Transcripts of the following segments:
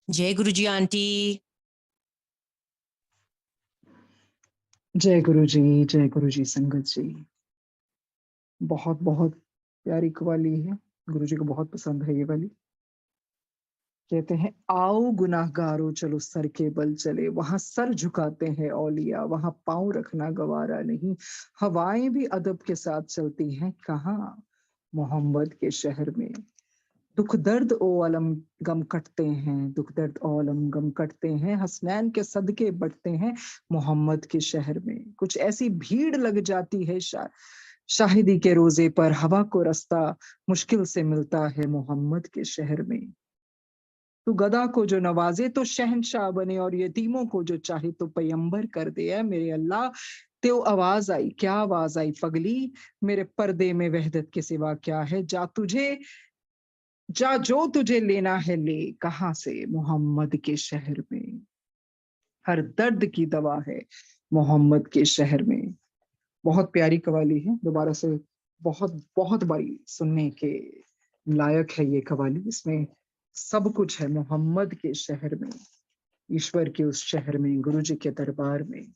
जय गुरु जी आंटी। जय गुरु जी संगत जी। बहुत बहुत प्यारी कवाली है। गुरु जी को बहुत पसंद है ये वाली। कहते हैं आओ गुनाहगारों चलो सर के बल चले, वहां सर झुकाते हैं औलिया, वहां पांव रखना गवारा नहीं। हवाएं भी अदब के साथ चलती हैं कहाँ, मोहम्मद के शहर में। दुख दर्द ओ अलम गम कटते हैं, दुख दर्द ओ अलम गम कटते हैं, हसनैन के सदके बटते हैं मोहम्मद के शहर में। कुछ ऐसी भीड़ लग जाती है शाहिदी के रोजे पर, हवा को रास्ता मुश्किल से मिलता है मोहम्मद के शहर में। तू गधा को जो नवाजे तो शहंशाह बने, और यतीमों को जो चाहे तो पैगंबर कर दे। है मेरे अल्लाह त्यो आवाज आई, क्या आवाज आई पगली, मेरे पर्दे में वहदत के सिवा क्या है। जा जो तुझे लेना है ले, कहां से, मोहम्मद के शहर में। हर दर्द की दवा है मोहम्मद के शहर में। बहुत प्यारी कवाली है। दोबारा से बहुत बहुत बारी सुनने के लायक है ये कवाली। इसमें सब कुछ है मोहम्मद के शहर में, ईश्वर के उस शहर में, गुरु जी के दरबार में।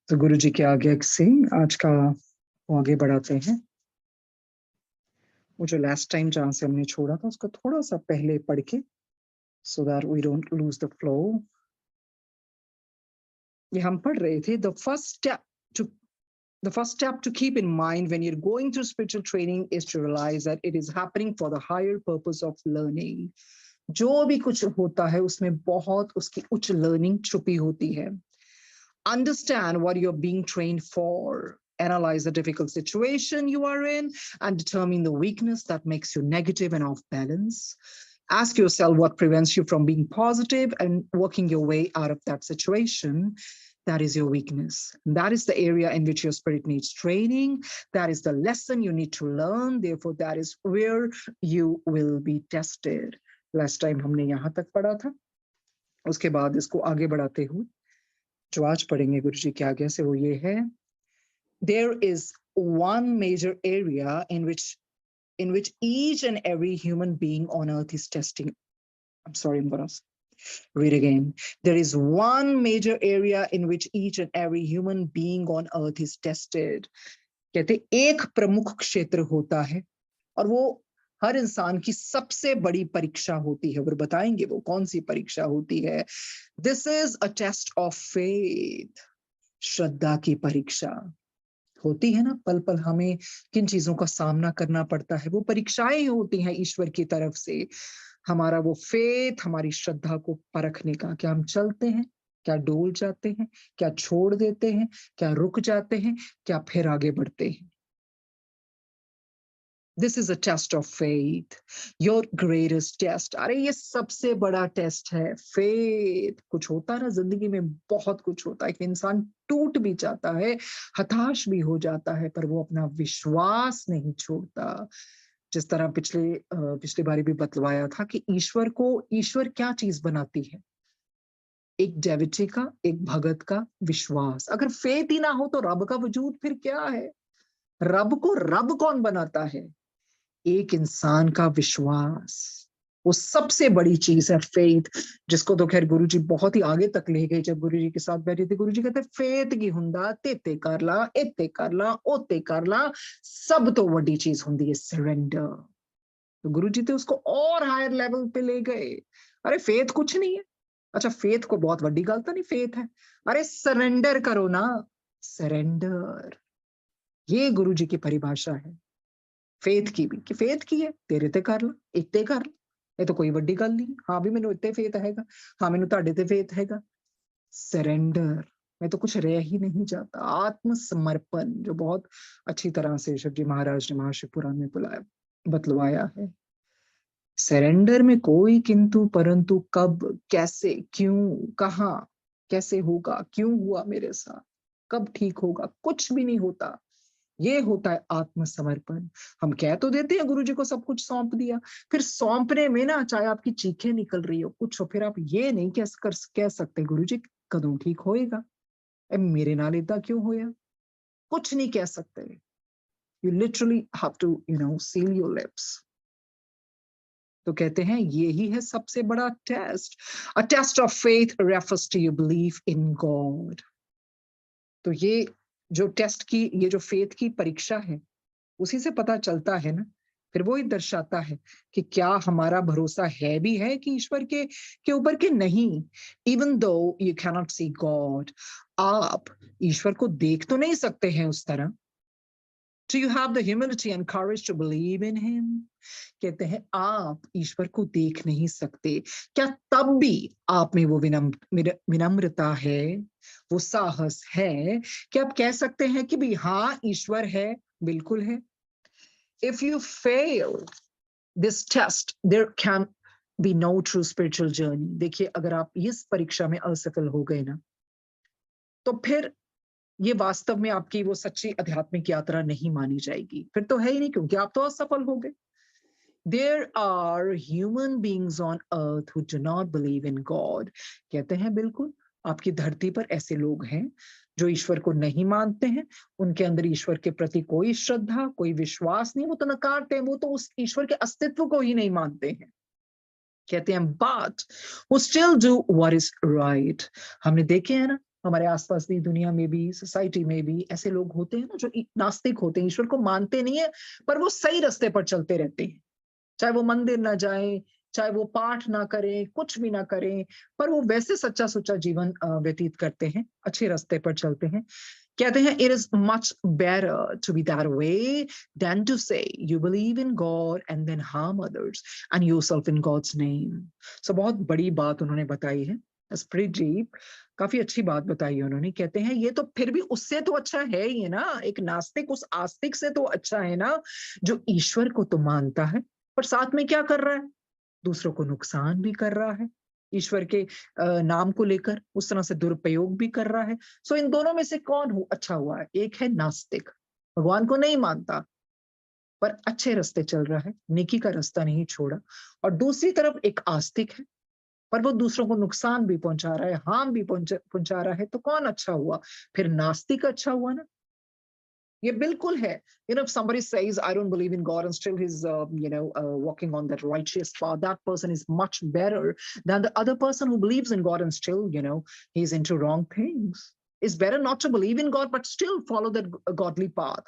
तो गुरु जी के आगे से आज का वो आगे बढ़ाते हैं। वो जो लास्ट टाइम जहां से हमने छोड़ा था उसको थोड़ा सा पहले पढ़ के, so that we don't lose the flow. ये हम पढ़ रहे थे to the first step to keep in mind when you're going through spiritual training is to realize that it is happening for the higher purpose of learning. जो भी कुछ होता है उसमें बहुत उसकी उच्च लर्निंग छुपी होती है। Understand what you're being trained for. Analyze the difficult situation you are in and determine the weakness that makes you negative and off balance. Ask yourself what prevents you from being positive and working your way out of that situation. That is your weakness. That is the area in which your spirit needs training. That is the lesson you need to learn. Therefore, that is where you will be tested. Last time हमने यहाँ तक पढ़ा था। उसके बाद इसको आगे बढ़ाते हुए जो आज पढ़ेंगे गुरु जी के आगे से वो ये है, there is one major area in which each and every human being on earth is testing. I'm sorry, I'm gonna read again. There is one major area in which each and every human being on earth is tested. कहते एक प्रमुख क्षेत्र होता है और वो हर इंसान की सबसे बड़ी परीक्षा होती है। और बताएंगे वो कौन सी परीक्षा होती है। This is a test of faith. श्रद्धा की परीक्षा होती है ना। पल पल हमें किन चीजों का सामना करना पड़ता है, वो परीक्षाएं होती हैं ईश्वर की तरफ से। हमारा वो फेथ, हमारी श्रद्धा को परखने का, क्या हम चलते हैं, क्या डोल जाते हैं, क्या छोड़ देते हैं, क्या रुक जाते हैं, क्या फिर आगे बढ़ते हैं। This is a test of faith, your greatest test. अरे ये सबसे बड़ा टेस्ट है फेथ। कुछ होता है ना जिंदगी में, बहुत कुछ होता है कि इंसान टूट भी जाता है, हताश भी हो जाता है, पर वो अपना विश्वास नहीं छोड़ता। जिस तरह पिछली बारी भी बतलवाया था कि ईश्वर क्या चीज बनाती है, एक डेविटी का, एक भगत का विश्वास। अगर फेथ ही ना हो तो रब का वजूद फिर क्या है। रब को रब कौन बनाता है, एक इंसान का विश्वास। वो सबसे बड़ी चीज है फेथ, जिसको तो खैर गुरुजी बहुत ही आगे तक ले गए। जब गुरुजी के साथ बैठे थे गुरुजी कहते फेथ की हुंदा तेते कर ला, इते कर ला, ओते कर ला, सब तो बड़ी चीज हुंदी है सरेंडर। तो गुरुजी तो उसको और हायर लेवल पे ले गए। अरे फेथ कुछ नहीं है। अच्छा फेथ को बहुत बड़ी गल तो नहीं फेथ है। अरे सरेंडर करो ना, सरेंडर। ये गुरुजी की परिभाषा है फेथ की भी, कि फेथ की है तेरे ते कर ला, इत्ते कर ला, ये तो कोई वड्डी गल नहीं। हाँ भी मैनू इत्ते फेथ हैगा, हाँ मैनू तुहाडे ते फेथ हैगा। सरेंडर में तो कुछ रह ही नहीं जाता। आत्मसमर्पण, जो बहुत अच्छी तरह से शिव जी महाराज ने महाशिव पुराण में बुलाया, बतलवाया है। सरेंडर में कोई किंतु परंतु, कब, कैसे, क्यों, कहाँ, कैसे होगा, क्यों हुआ मेरे साथ, कब ठीक होगा, कुछ भी नहीं होता। ये होता है आत्मसमर्पण। हम कह तो देते हैं गुरु जी को सब कुछ सौंप दिया, फिर सौंपने में ना चाहे आपकी चीखें निकल रही हो, कुछ हो, फिर आप ये नहीं कह सकते गुरु जी कदों ठीक होएगा, मेरे नाल इदा क्यों होया, कुछ नहीं कह सकते। You literally have to seal your lips. तो कहते हैं यही है सबसे बड़ा test. A test of faith refers to your belief in God. तो ये जो टेस्ट की, ये जो फेथ की परीक्षा है, उसी से पता चलता है ना, फिर वो ही दर्शाता है कि क्या हमारा भरोसा है भी है कि ईश्वर के ऊपर के नहीं। Even though you cannot see God, आप ईश्वर को देख तो नहीं सकते हैं उस तरह। Do you have the humility and courage to believe in him? कहते हैं आप ईश्वर को देख नहीं सकते, क्या तब भी आप में वो विनम्रता है, वो साहस है कि आप कह सकते हैं कि भी हाँ ईश्वर है, बिल्कुल है। If you fail this test, there can be no true spiritual journey. देखिए अगर आप इस परीक्षा में असफल हो गए ना, तो फिर ये वास्तव में आपकी वो सच्ची आध्यात्मिक यात्रा नहीं मानी जाएगी, फिर तो है ही नहीं, क्योंकि आप तो असफल हो गए। There are human beings on earth who do not believe in God. कहते हैं बिल्कुल, आपकी धरती पर ऐसे लोग हैं जो ईश्वर को नहीं मानते हैं, उनके अंदर ईश्वर के प्रति कोई श्रद्धा, कोई विश्वास नहीं, वो तो नकारते हैं, वो तो उस ईश्वर के अस्तित्व को ही नहीं मानते हैं। कहते हैं but who still do what is right. हमने देखे हैं ना, हमारे आसपास भी, दुनिया में भी, सोसाइटी में भी ऐसे लोग होते हैं ना जो नास्तिक होते हैं, ईश्वर को मानते नहीं है, पर वो सही रास्ते पर चलते रहते हैं। चाहे वो मंदिर ना जाए, चाहे वो पाठ ना करें, कुछ भी ना करें, पर वो वैसे सच्चा सुच्चा जीवन व्यतीत करते हैं, अच्छे रास्ते पर चलते हैं। कहते हैं it is much better to be that way than to say you believe in God and then harm others and yourself in God's name. So बहुत बड़ी बात उन्होंने बताई है। That's pretty deep. काफी अच्छी बात बताई है उन्होंने। कहते हैं ये तो फिर भी उससे तो अच्छा है ही ना, एक नास्तिक उस आस्तिक से तो अच्छा है ना, जो ईश्वर को तो मानता है पर साथ में क्या कर रहा है, दूसरों को नुकसान भी कर रहा है, ईश्वर के नाम को लेकर उस तरह से दुरुपयोग भी कर रहा है। सो इन दोनों में से कौन अच्छा हुआ है? एक है नास्तिक, भगवान को नहीं मानता पर अच्छे रास्ते चल रहा है, नेकी का रास्ता नहीं छोड़ा, और दूसरी तरफ एक आस्तिक है पर वो दूसरों को नुकसान भी पहुंचा रहा है, हार्म भी पहुंचा रहा है। तो कौन अच्छा हुआ? फिर नास्तिक अच्छा हुआ ना। ये बिल्कुल है। If somebody says, I don't believe in God and still he's, walking on that righteous path, that person is much better than the other person who believes in God and still, he's into wrong things. It's better not to believe in God, but still follow that godly path.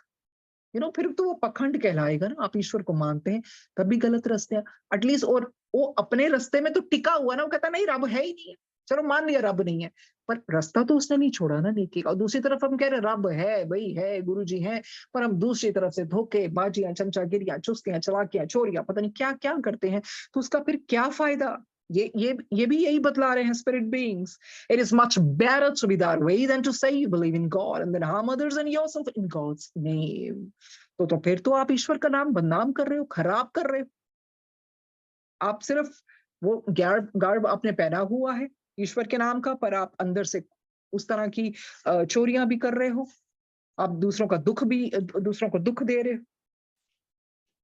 फिर तो वो पखंड कहलाएगा ना, आप ईश्वर को मानते हैं तब भी गलत रास्ते हैं एटलीस्ट, और वो अपने रास्ते में तो टिका हुआ ना, वो कहता नहीं रब है ही नहीं है, चलो मान लिया रब नहीं है, पर रास्ता तो उसने नहीं छोड़ा ना नेकी का। और दूसरी तरफ हम कह रहे हैं रब है, भाई है, गुरु जी हैं, पर हम दूसरी तरफ से धोखे बाजियां, चमचागिरियां, चुस्तियां, चलाकियां, चोरियां, पता नहीं क्या क्या करते हैं, तो उसका फिर क्या फायदा? ये भी यही बतला रहे हैं spirit beings. It is much better to be that way than to say you believe in God and then harm others and yourself in God's name. तो फिर तो आप ईश्वर का नाम बदनाम कर रहे हो, खराब कर रहे हो। आप सिर्फ वो गार्ब आपने पहना हुआ है ईश्वर के नाम का, पर आप अंदर से उस तरह की चोरियां भी कर रहे हो, आप दूसरों को दुख दे रहे हो,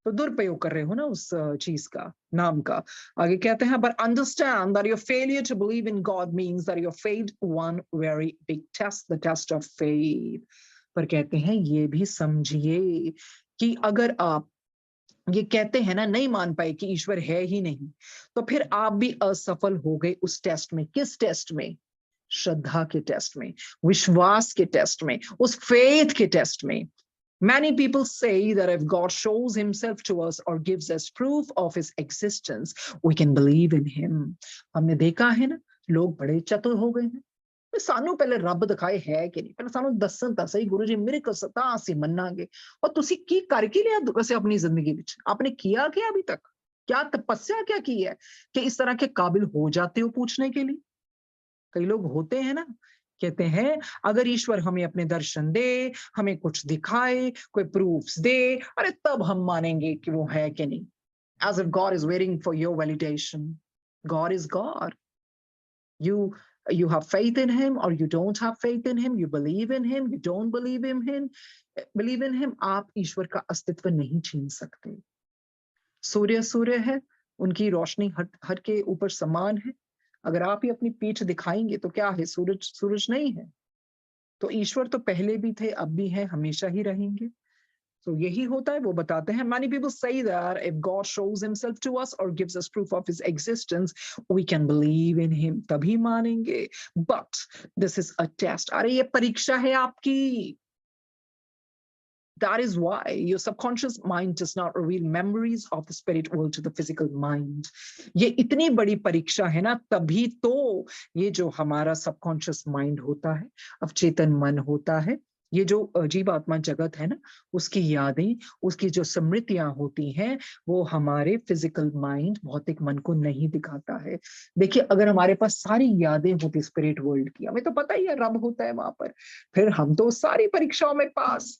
तो दुरुपयोग कर रहे हो ना उस चीज का, नाम का। आगे कहते हैं but understand that your failure to believe in God means that you have failed one very big test, the test of faith. पर कहते हैं ये भी समझिए कि अगर आप ये कहते हैं ना, नहीं मान पाए कि ईश्वर है ही नहीं, तो फिर आप भी असफल हो गए उस टेस्ट में। किस टेस्ट में? श्रद्धा के टेस्ट में, विश्वास के टेस्ट में, उस फेथ के टेस्ट में। Many people say that if God shows himself to us or gives us proof of his existence, we can believe in him. हमने देखा है ना, लोग बड़े चतुर हो गए हैं। ਸਾਨੂੰ ਪਹਿਲੇ ਰੱਬ ਦਿਖਾਏ ਹੈ ਕਿ ਨਹੀਂ, ਪਹਿਲਾਂ ਸਾਨੂੰ ਦੱਸਣ ਤਾਂ ਸਹੀ ਗੁਰੂ ਜੀ, ਮੇਰੇ ਕੋ ਤਾਂ ਅਸੀਂ ਮੰਨਾਂਗੇ। और ਤੁਸੀਂ ਕੀ ਕਰ ਕੀ ਲਿਆ वैसे अपनी जिंदगी ਵਿੱਚ? आपने किया क्या अभी तक? क्या तपस्या क्या की है कि इस तरह के काबिल हो जाते हो पूछने के लिए? कई लोग होते हैं ना, कहते हैं अगर ईश्वर हमें अपने दर्शन दे, हमें कुछ दिखाए, कोई प्रूफ्स दे, अरे तब हम मानेंगे कि वो है कि नहीं। As if God is waiting for your validation. God is God. You have faith in him or you don't have faith in him. You believe in him, you don't believe in him. Believe in him. आप ईश्वर का अस्तित्व नहीं छीन सकते। सूर्य है, उनकी रोशनी हर के ऊपर समान है। अगर आप ही अपनी पीठ दिखाएंगे तो क्या है, सूरज नहीं है। तो ईश्वर तो पहले भी थे, अब भी है, हमेशा ही रहेंगे। तो यही होता है, वो बताते हैं. Many people say that if God shows himself to us or gives us proof of his existence, we can believe in him. तभी मानेंगे. But this is a test. अरे ये परीक्षा है आपकी. That is why your subconscious mind does not reveal memories of the spirit world to the physical mind. ये इतनी बड़ी परीक्षा है ना, तभी तो ये जो हमारा सबकॉन्शियस माइंड होता है, अवचेतन मन होता है, ये जो जीवात्मा जगत है ना, उसकी यादें, उसकी जो स्मृतियां होती हैं, वो हमारे फिजिकल माइंड, भौतिक मन को नहीं दिखाता है. देखिए, अगर हमारे पास सारी यादें होती स्पिरिट वर्ल्ड की, हमें तो पता ही है रब होता है वहां पर, फिर हम तो सारी परीक्षाओं में पास,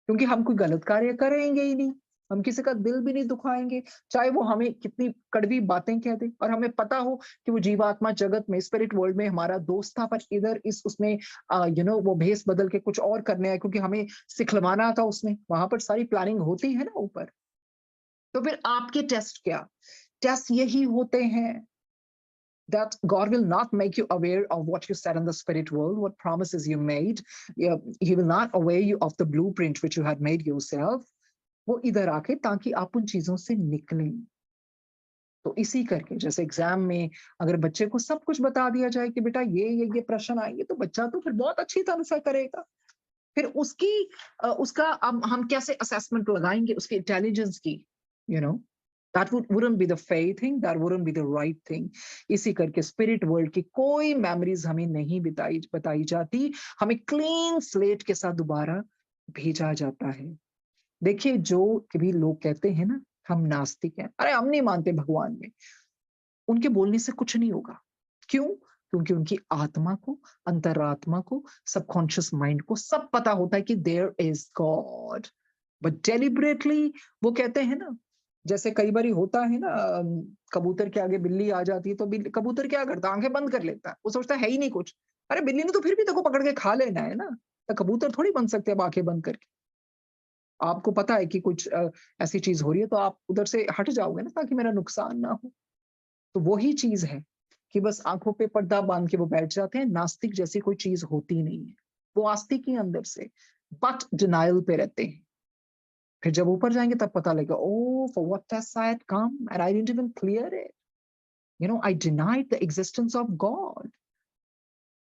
क्योंकि हम कोई गलत कार्य करेंगे ही नहीं. हम किसी का दिल भी नहीं दुखाएंगे, चाहे वो हमें कितनी कड़वी बातें कह दे, और हमें पता हो कि वो जीवात्मा जगत में, स्पिरिट वर्ल्ड में हमारा दोस्त था, पर इधर इस उसमें वो भेस बदल के कुछ और करने आए, क्योंकि हमें सिखलवाना था उसने. वहां पर सारी प्लानिंग होती है ना ऊपर. तो फिर आपके टेस्ट क्या? टेस्ट यही होते हैं that God will not make you aware of what you said in the spirit world, what promises you made. He will not aware you of the blueprint which you had made yourself. वो इधर आके, ताकि आप उन चीजों से निकलें. तो इसी करके, जैसे एग्जाम में अगर बच्चे को सब कुछ बता दिया जाए कि बेटा ये प्रश्न आएंगे, तो बच्चा तो फिर बहुत अच्छी तरह से करेगा. फिर उसका अब हम कैसे असेसमेंट लगाएंगे उसकी इंटेलिजेंस की, you know that wouldn't be the faith thing, that wouldn't be the right thing. इसी करके स्पिरिट वर्ल्ड की कोई मेमोरीज हमें नहीं बताई जाती, हमें क्लीन स्लेट के साथ दोबारा भेजा जाता है. देखिए, जो कभी लोग कहते हैं ना हम नास्तिक हैं, अरे हम नहीं मानते भगवान में, उनके बोलने से कुछ नहीं होगा. क्यों? क्योंकि उनकी आत्मा को, अंतरात्मा को, सबकॉन्शियस माइंड को सब पता होता है कि there is God. But deliberately वो कहते हैं ना, जैसे कई बार होता है ना, कबूतर के आगे बिल्ली आ जाती है, तो कबूतर क्या करता है? आंखें बंद कर लेता है, वो सोचता है ही नहीं कुछ. अरे बिल्ली ने तो फिर भी देखो पकड़ के खा लेना है ना, तो कबूतर थोड़ी बन सकते हैं आंखें बंद करके. आपको पता है कि कुछ ऐसी चीज हो रही है, तो आप उधर से हट जाओगे ना, ताकि मेरा नुकसान ना हो. तो वही चीज है कि बस आंखों पे पर्दा बांध के वो बैठ जाते हैं. नास्तिक जैसी कोई चीज होती नहीं है, वो आस्तिक ही अंदर से, बट डिनाइल पे रहते हैं. फिर जब ऊपर जाएंगे तब पता लगेगा, oh for what test I had come and I didn't even clear it, I denied the existence of God.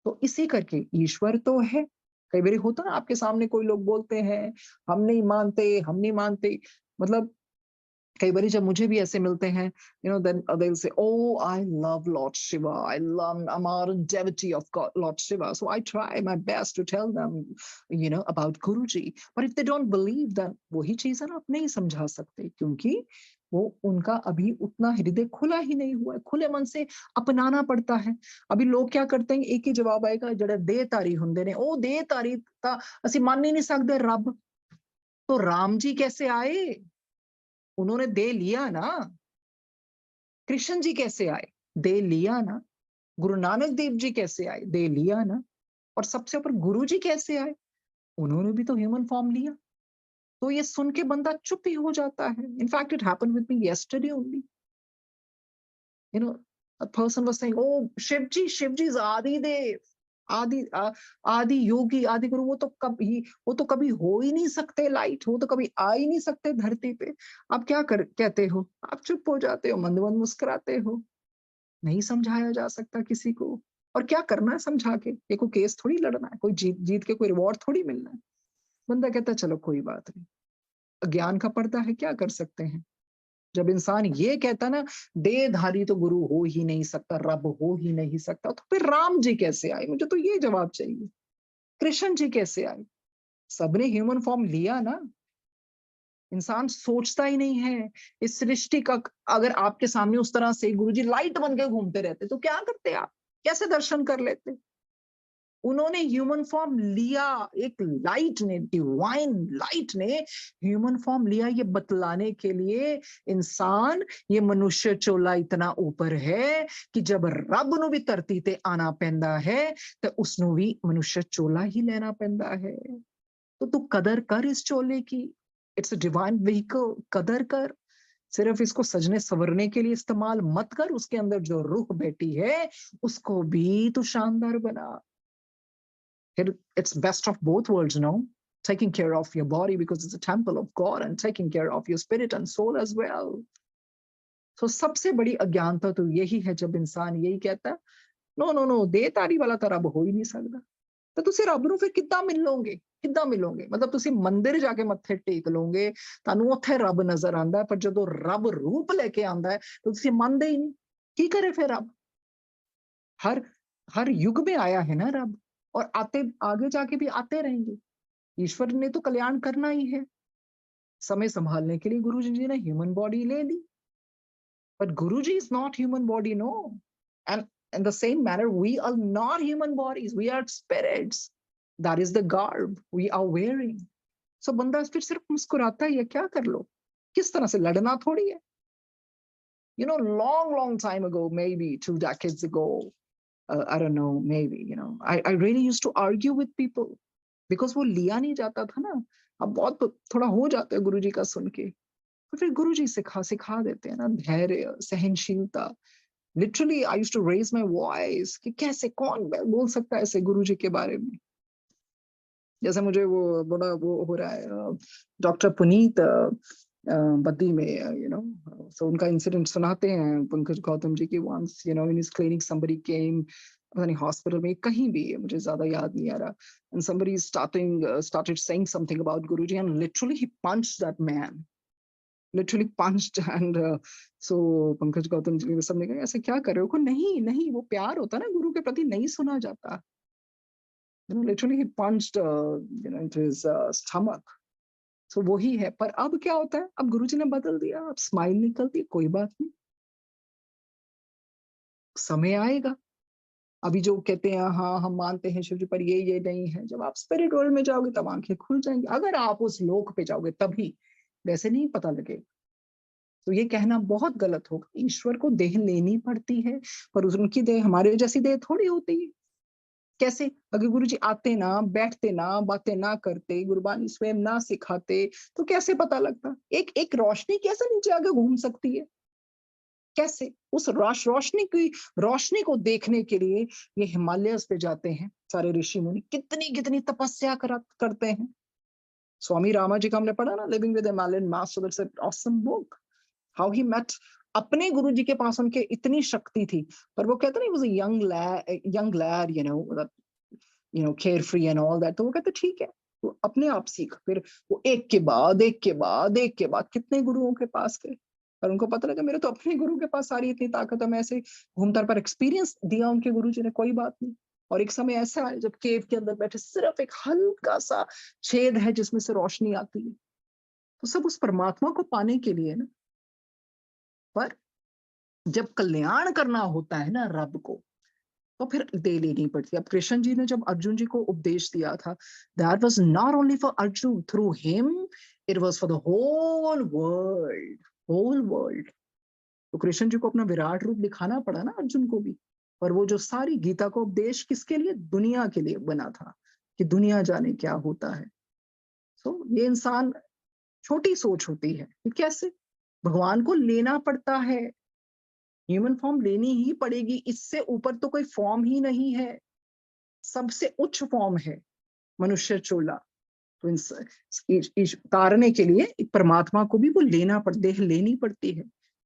तो इसी करके ईश्वर तो है. कई बार होता ना, आपके सामने कोई लोग बोलते हैं हम नहीं मानते, हम नहीं मानते. मतलब कई बार जब मुझे भी ऐसे मिलते हैं, then they'll say, oh, I love Lord Shiva, I'm ardent devotee of God, Lord Shiva, so I try my best to tell them about Guruji. But if they don't believe, then वही चीज है ना, आप नहीं समझा सकते, क्योंकि वो उनका अभी उतना हृदय खुला ही नहीं हुआ है. खुले मन से अपनाना पड़ता है. अभी लोग क्या करते हैं, एक ही जवाब आएगा, जड़ा देहधारी हुंदे ने, ओ देहधारी ਤਾਂ ਅਸੀਂ ਮੰਨ ही नहीं सकते रब. तो राम जी कैसे आए? उन्होंने दे लिया ना. कृष्ण जी कैसे आए? दे लिया ना. गुरु नानक देव जी कैसे आए? दे लिया ना. और सबसे ऊपर गुरु जी कैसे आए? उन्होंने भी तो ह्यूमन फॉर्म लिया. तो ये सुन के बंदा चुप ही हो जाता है. In fact it happened with me yesterday only. you know a person was saying, oh, Shiv ji is Adi Dev, आदि आदि योगी, आदि गुरु. वो तो कभी हो ही नहीं सकते लाइट, वो तो कभी आ ही नहीं सकते धरती पे. आप क्या कहते हो? आप चुप हो जाते हो, मंद मंद मुस्कुराते हो. नहीं समझाया जा सकता किसी को. और क्या करना है समझा के? ये कोई केस थोड़ी लड़ना है, कोई जीत के कोई रिवॉर्ड थोड़ी मिलना है. बंदा कहता है चलो कोई बात नहीं, अज्ञान का पर्दा है, क्या कर सकते हैं. जब इंसान ये कहता ना, देहधारी तो गुरु हो ही नहीं सकता, रब हो ही नहीं सकता, तो फिर राम जी कैसे आए? मुझे तो ये जवाब चाहिए. कृष्ण जी कैसे आए? सबने ह्यूमन फॉर्म लिया ना. इंसान सोचता ही नहीं है इस सृष्टि का. अगर आपके सामने उस तरह से गुरुजी लाइट बन के घूमते रहते, तो क्या करते आप? कैसे दर्शन कर लेते? उन्होंने ह्यूमन फॉर्म लिया. एक लाइट ने, डिवाइन लाइट ने ह्यूमन फॉर्म लिया, ये बतलाने के लिए इंसान, ये मनुष्य चोला इतना ऊपर है कि जब रब ਨੂੰ ਵੀ ਧਰਤੀ ਤੇ ਆਣਾ ਪੈਂਦਾ ਹੈ ਤੇ ਉਸ ਨੂੰ ਵੀ ਮਨੁੱਖ ਚੋਲਾ ਹੀ ਲੈਣਾ ਪੈਂਦਾ है. तो तू कदर कर इस चोले की. इट्स अ डिवाइन व्हीकल, कदर कर. सिर्फ इसको सजने संवरने के लिए इस्तेमाल मत कर. उसके अंदर जो रूह बैठी है, उसको भी तू शानदार बना. फिर it's best of both worlds, no. taking care of your body because it's a temple of God and taking care of your spirit and soul as well. So सबसे बड़ी अज्ञानता तो यही है जब इंसान यही कहता है नो नो नो दे तारी वाला तो रब हो ही नहीं सकता तो ਤੁਸੀਂ ਰੱਬ ਨੂੰ ਫਿਰ ਕਿੱਦਾਂ ਮਿਲੋਗੇ ਮਤਲਬ ਤੁਸੀਂ ਮੰਦਿਰ ਜਾ ਕੇ ਮੱਥੇ ਟੇਕ ਲਓਗੇ ਤੁਹਾਨੂੰ ਉੱਥੇ ਰੱਬ ਨਜ਼ਰ ਆਂਦਾ ਪਰ ਜਦੋਂ ਰੱਬ ਰੂਪ ਲੈ ਕੇ ਆਂਦਾ ਹੈ ਤਾਂ ਤੁਸੀਂ ਮੰਨਦੇ ਹੀ ਨਹੀਂ ਕੀ ਕਰੇ ਫਿਰ ਰੱਬ हर हर युग में आया है ना रब और आते आगे जाके भी आते रहेंगे ईश्वर ने तो कल्याण करना ही है समय संभालने के लिए गुरु जी ने ह्यूमन बॉडी ले ली but guru ji is not human body no end in the same manner we are not human bodies we are spirits that is the garb we are wearing so बंदा फिर सिर्फ मुस्कुराता ही है क्या कर लो किस तरह से लड़ना थोड़ी है you know long time ago maybe 2 decades ago I don't know maybe you know I really used to argue with people because वो लिया नहीं जाता था ना अब बहुत थोड़ा हो जाता है गुरुजी का सुन के तो फिर गुरुजी सिखा देते हैं ना धैर्य सहनशीलता literally I used to raise my voice कि कैसे कौन बोल सकता है ऐसे गुरुजी के बारे में जैसे मुझे वो बड़ा वो हो रहा है डॉक्टर पुनीत बद्दी में यू नो सो उनका इंसिडेंट सुनाते हैं पंकज गौतम जी की once you know in his clinic somebody came पता नहीं हॉस्पिटल में कहीं भी है मुझे ज्यादा याद नहीं आ रहा and somebody started saying something about Guruji and literally he punched that man literally punched and so Pankaj Gautam जी ने सबने कहा ऐसे क्या कर रहे हो नहीं वो प्यार होता है ना गुरु के प्रति नहीं सुना जाता you know literally he punched you know into his stomach so वही है पर अब क्या होता है अब गुरुजी ने बदल दिया अब स्माइल निकलती कोई बात नहीं समय आएगा अभी जो कहते हैं हाँ हम मानते हैं शिव जी पर ये नहीं है जब आप स्पिरिट वर्ल्ड में जाओगे तब आंखें खुल जाएंगी अगर आप उस लोक पे जाओगे तभी वैसे नहीं पता लगेगा तो ये कहना बहुत गलत होगा ईश्वर को देह लेनी पड़ती है पर उनकी देह हमारे जैसी देह थोड़ी होती है कैसे अगर गुरुजी आते ना बैठते ना बातें ना करते गुरबानी स्वयं ना सिखाते तो कैसे पता लगता एक रोशनी कैसे नीचे आगे घूम सकती है कैसे उस रोशनी को देखने के लिए ये हिमालयस पे जाते हैं सारे ऋषि मुनि कितनी तपस्या करते हैं स्वामी रामा जी का हमने पढ़ा ना living with Himalayan master that's an awesome book how he met अपने गुरु जी के पास उनके इतनी शक्ति थी पर वो कहते नहीं was a young lead you know care free and all that तो वो कहते ठीक है वो अपने आप सीख फिर वो एक के बाद कितने गुरुओं के पास गए और उनको पता लगा मेरे तो अपने गुरु के पास सारी इतनी ताकत है मैं ऐसे घूमता पर एक्सपीरियंस दिया उनके गुरु जी ने कोई बात नहीं और एक समय ऐसा है जब केव के अंदर बैठे सिर्फ एक हल्का सा छेद है जिसमें से रोशनी आती है तो सब उस परमात्मा को पाने के लिए ना पर जब कल्याण करना होता है ना रब को तो फिर दे लेनी पड़ती है अब कृष्ण जी ने जब अर्जुन जी को उपदेश दिया था that was not only for Arjun through him it was for the whole world तो कृष्ण जी को अपना विराट रूप दिखाना पड़ा ना अर्जुन को भी पर वो जो सारी गीता का उपदेश किसके लिए दुनिया के लिए बना था कि दुनिया जाने क्या होता है तो ये इंसान छोटी सोच होती है कि कैसे भगवान को लेना पड़ता है ह्यूमन फॉर्म लेनी ही पड़ेगी इससे ऊपर तो कोई फॉर्म ही नहीं है सबसे उच्च फॉर्म है मनुष्य चोला तो तारने के लिए परमात्मा को भी वो देह लेनी पड़ती है